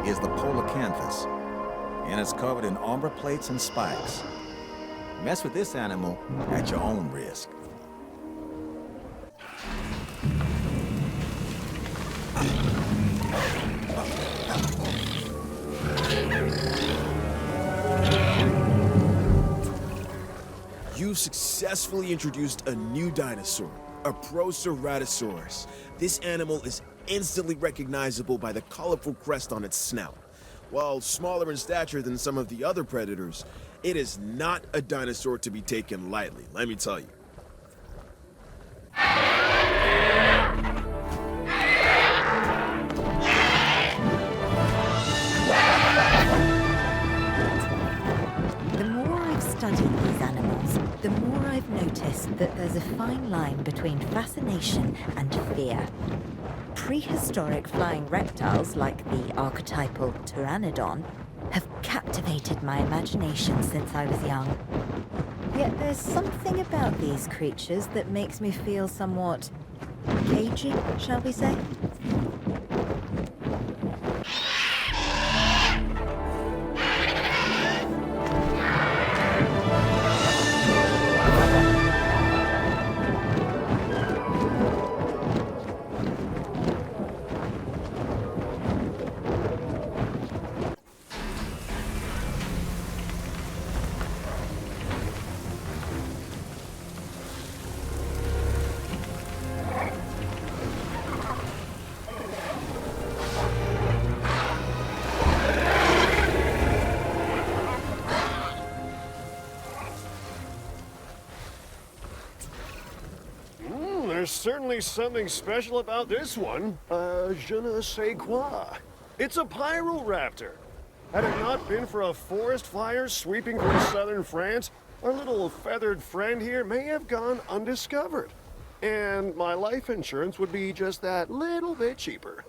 Is the Polacanthus, and it's covered in armor plates and spikes. Mess with this animal at your own risk. You've successfully introduced a new dinosaur, Atrociraptor. This animal is instantly recognizable by the colorful crest on its snout. While smaller in stature than some of the other predators, it is not a dinosaur to be taken lightly, let me tell you. The more I've studied these animals, the more I've noticed that there's a fine line between fascination and fear. Prehistoric flying reptiles like the archetypal Pteranodon have captivated my imagination since I was young. Yet there's something about these creatures that makes me feel somewhat cagey, shall we say? There's certainly something special about this one. Je ne sais quoi. It's a Pyroraptor. Had it not been for a forest fire sweeping through southern France, our little feathered friend here may have gone undiscovered. And my life insurance would be just that little bit cheaper.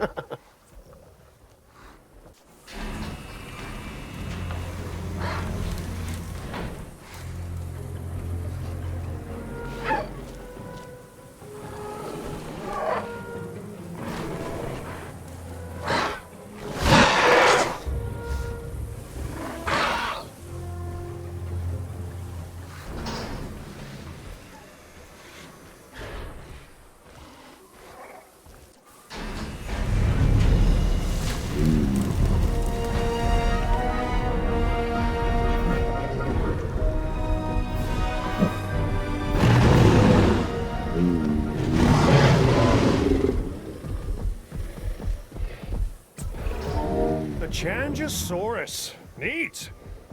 Changosaurus. Neat.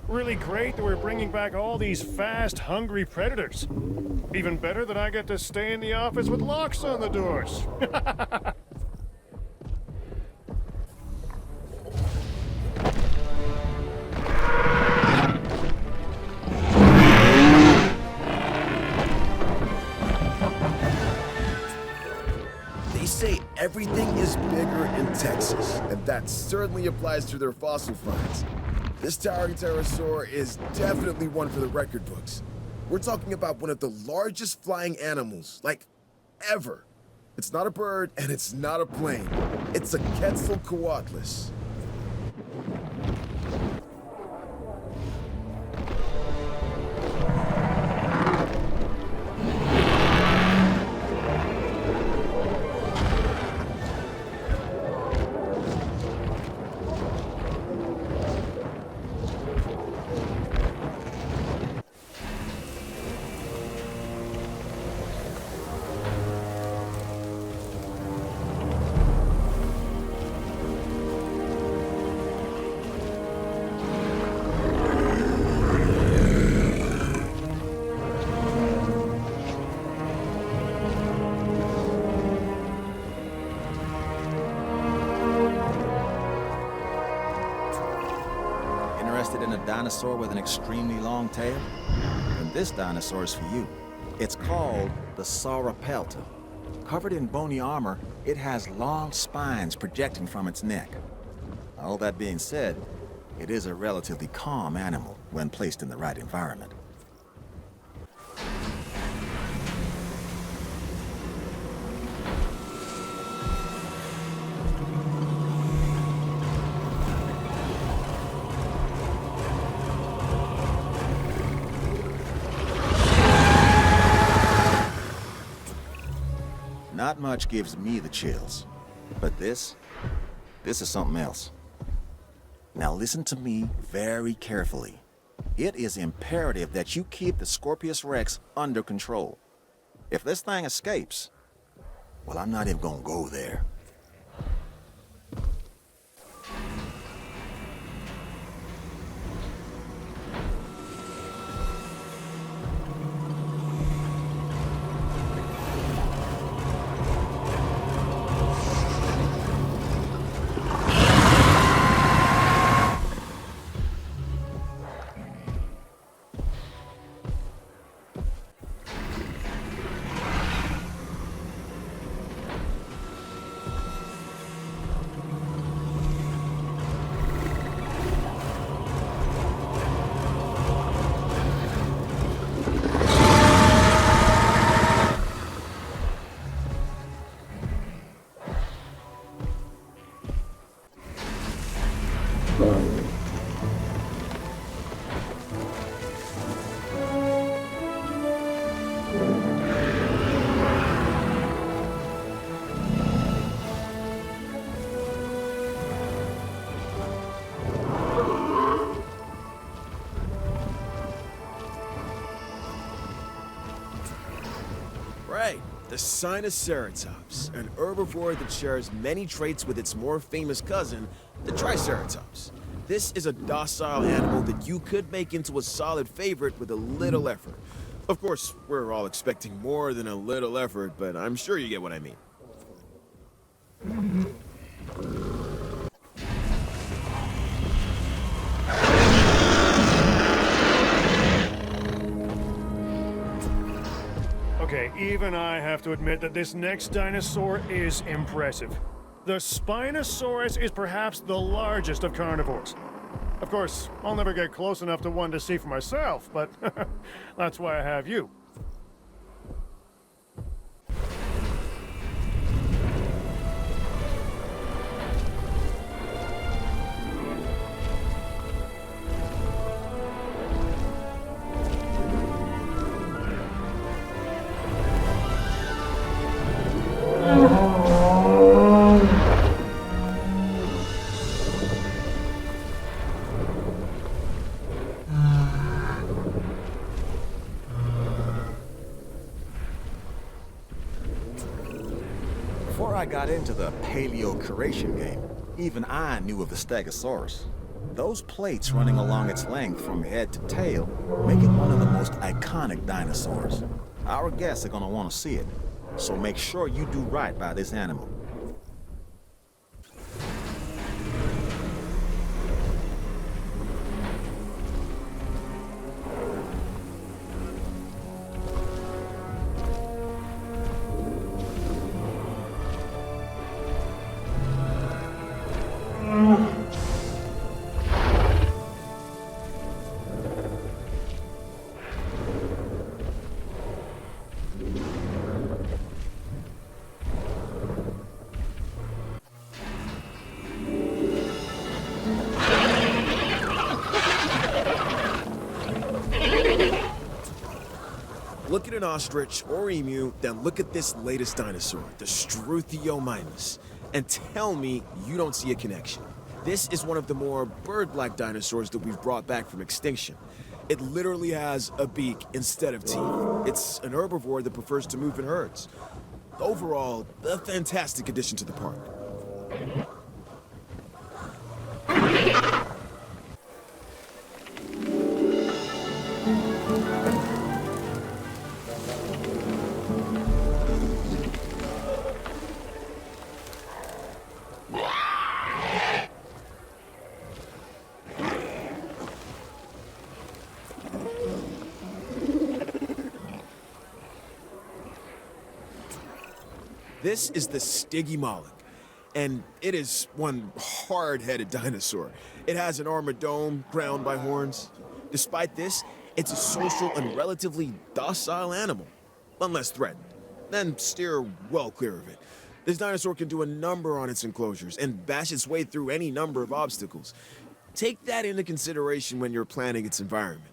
Really great that we're bringing back all these fast, hungry predators. Even better that I get to stay in the office with locks on the doors. They say everything is bigger in Texas, and that certainly applies to their fossil finds. This towering pterosaur is definitely one for the record books. We're talking about one of the largest flying animals, like, ever. It's not a bird, and it's not a plane. It's a Quetzalcoatlus. interested in a dinosaur with an extremely long tail? Then this dinosaur is for you. It's called the Sauropelta. Covered in bony armor, it has long spines projecting from its neck. All that being said, it is a relatively calm animal when placed in the right environment. Not much gives me the chills, but this is something else. Now listen to me very carefully. It is imperative that you keep the Scorpios Rex under control. If this thing escapes, well, I'm not even gonna go there. Right, the Sinoceratops, an herbivore that shares many traits with its more famous cousin, the Triceratops. This is a docile animal that you could make into a solid favorite with a little effort. Of course, we're all expecting more than a little effort, but I'm sure you get what I mean. Okay, even I have to admit that this next dinosaur is impressive. The Spinosaurus is perhaps the largest of carnivores. Of course, I'll never get close enough to one to see for myself, but that's why I have you. Before I got into the paleo-curation game, even I knew of the Stegosaurus. Those plates running along its length from head to tail make it one of the most iconic dinosaurs. Our guests are gonna want to see it, so make sure you do right by this animal. Look at an ostrich or emu, then look at this latest dinosaur, the Struthiomimus, and tell me you don't see a connection. This is one of the more bird-like dinosaurs that we've brought back from extinction. It literally has a beak instead of teeth. It's an herbivore that prefers to move in herds. Overall, a fantastic addition to the park. This is the Stygimoloch, and it is one hard-headed dinosaur. It has an armored dome crowned by horns. Despite this, it's a social and relatively docile animal, unless threatened. Then steer well clear of it. This dinosaur can do a number on its enclosures and bash its way through any number of obstacles. Take that into consideration when you're planning its environment.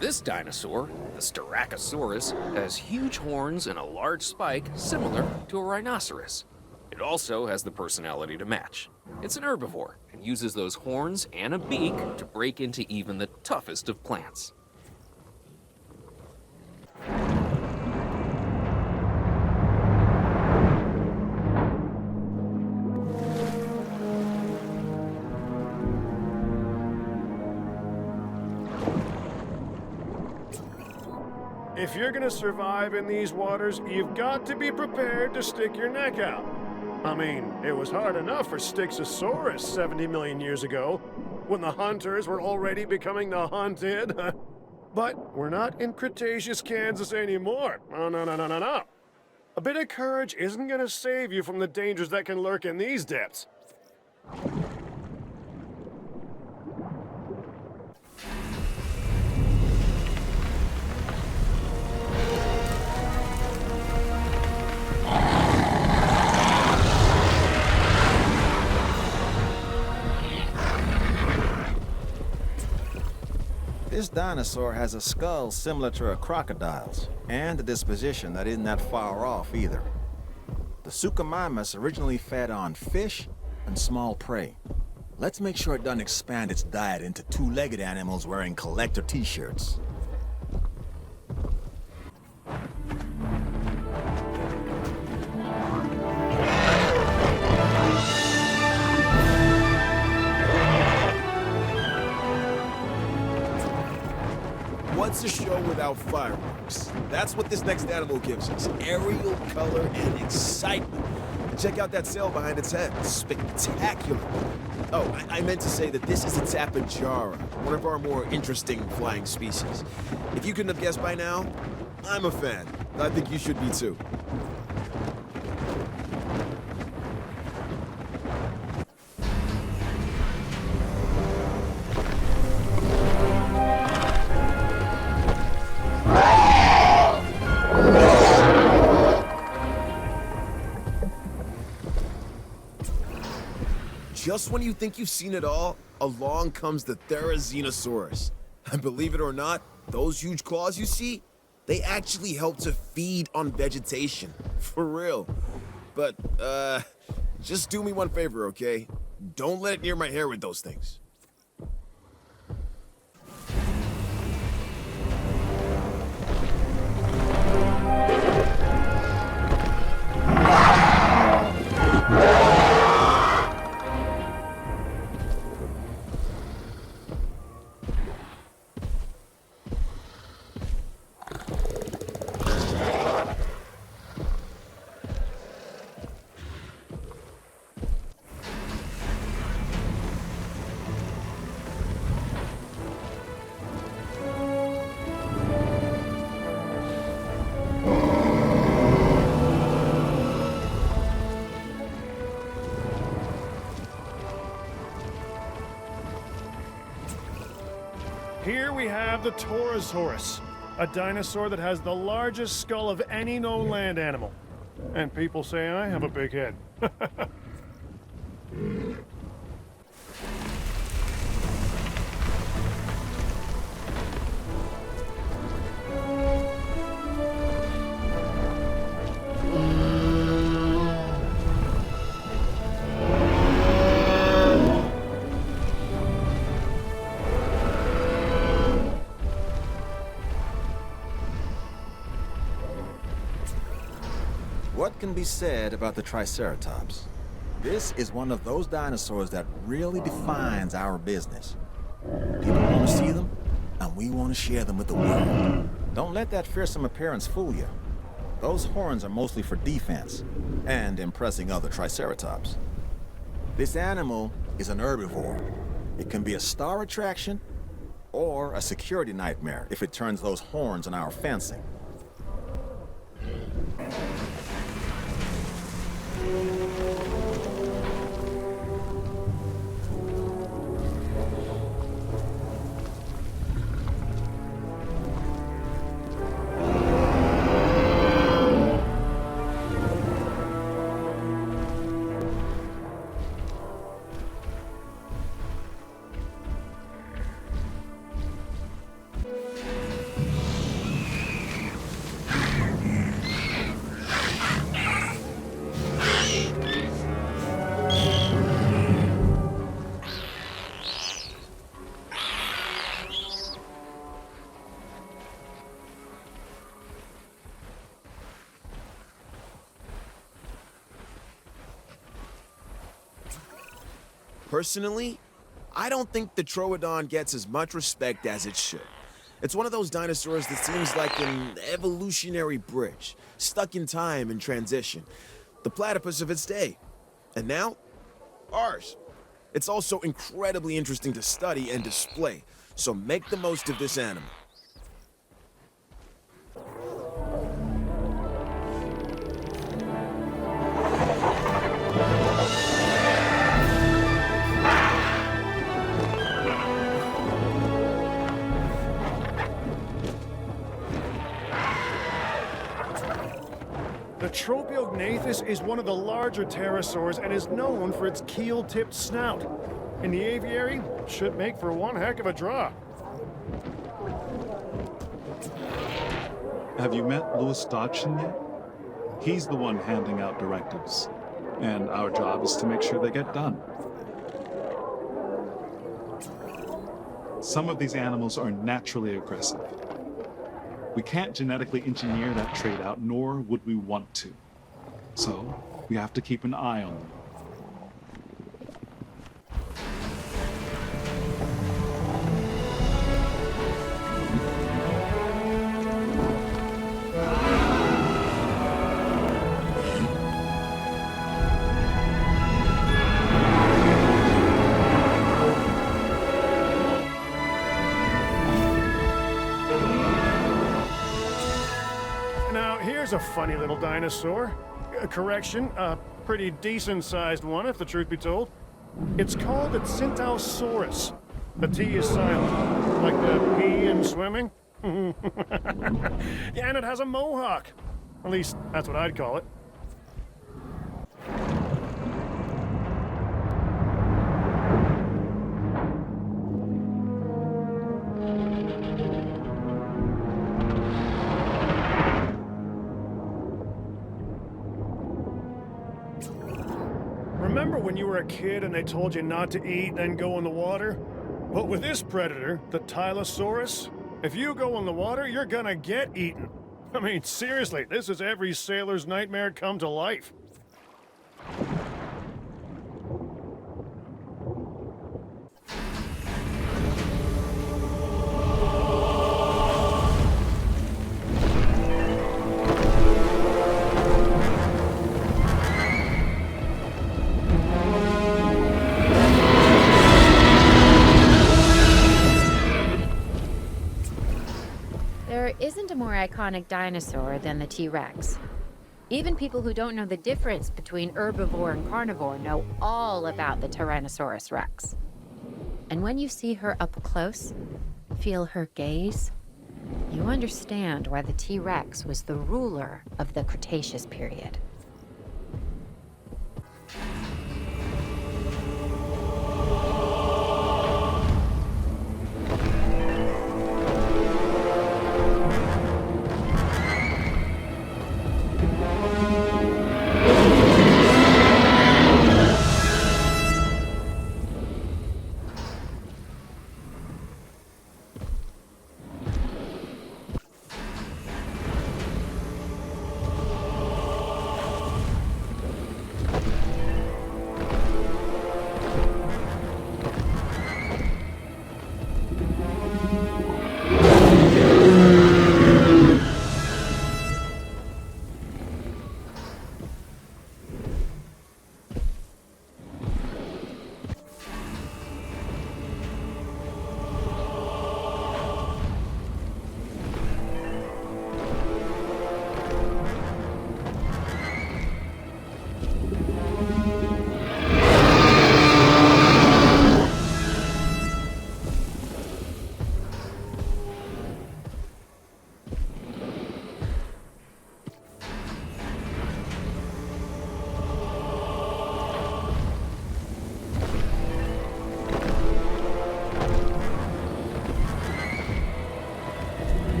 This dinosaur, the Styracosaurus, has huge horns and a large spike similar to a rhinoceros. It also has the personality to match. It's an herbivore and uses those horns and a beak to break into even the toughest of plants. If you're gonna survive in these waters, you've got to be prepared to stick your neck out. I mean, it was hard enough for Styracosaurus 70 million years ago, when the hunters were already becoming the hunted. But we're not in Cretaceous Kansas anymore. No. A bit of courage isn't gonna save you from the dangers that can lurk in these depths. This dinosaur has a skull similar to a crocodile's, and a disposition that isn't that far off either. The Suchomimus originally fed on fish and small prey. Let's make sure it doesn't expand its diet into two-legged animals wearing collector t-shirts. What's a show without fireworks? That's what this next animal gives us. Aerial color and excitement. Check out that sail behind its head. Spectacular. Oh, I meant to say that this is a Tapejara, one of our more interesting flying species. If you couldn't have guessed by now, I'm a fan. I think you should be too. Just when you think you've seen it all, along comes the Therizinosaurus. And believe it or not, those huge claws you see, they actually help to feed on vegetation. For real. But, just do me one favor, okay? Don't let it near my hair with those things. Here we have the Torosaurus, a dinosaur that has the largest skull of any known land animal. And people say I have a big head. What can be said about the Triceratops. This is one of those dinosaurs that really defines our business. People want to see them, and we want to share them with the world. Don't let that fearsome appearance fool you. Those horns are mostly for defense and impressing other Triceratops. This animal is an herbivore. It can be a star attraction or a security nightmare if it turns those horns on our fencing. Personally, I don't think the Troodon gets as much respect as it should. It's one of those dinosaurs that seems like an evolutionary bridge, stuck in time and transition. The platypus of its day. And now, ours. It's also incredibly interesting to study and display, so make the most of this animal. The Tropeognathus is one of the larger pterosaurs and is known for its keel-tipped snout. In the aviary, should make for one heck of a draw. Have you met Louis Dodgson yet? He's the one handing out directives, and our job is to make sure they get done. Some of these animals are naturally aggressive. We can't genetically engineer that trait out, nor would we want to. So, we have to keep an eye on them. Here's a funny little dinosaur. Correction, a pretty decent-sized one, if the truth be told. It's called the Tsintaosaurus. The T is silent, like the P in swimming. Yeah, and it has a mohawk. At least, that's what I'd call it. Remember when you were a kid and they told you not to eat, then go in the water? But with this predator, the Tylosaurus, if you go in the water, you're gonna get eaten. I mean, seriously, this is every sailor's nightmare come to life. There isn't a more iconic dinosaur than the T-Rex. Even people who don't know the difference between herbivore and carnivore know all about the Tyrannosaurus Rex. And when you see her up close, feel her gaze, you understand why the T-Rex was the ruler of the Cretaceous period.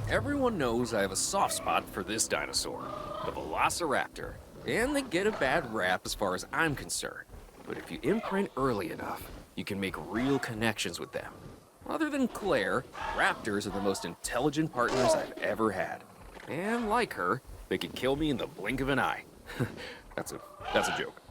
Everyone knows I have a soft spot for this dinosaur, the Velociraptor, and they get a bad rap as far as I'm concerned. But if you imprint early enough, you can make real connections with them. Other than Claire, raptors are the most intelligent partners I've ever had. And like her, they can kill me in the blink of an eye. That's a joke.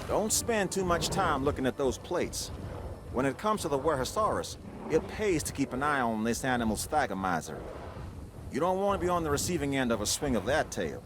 Don't spend too much time looking at those plates. When it comes to the Brachiosaurus, it pays to keep an eye on this animal's Stygomizer. You don't want to be on the receiving end of a swing of that tail.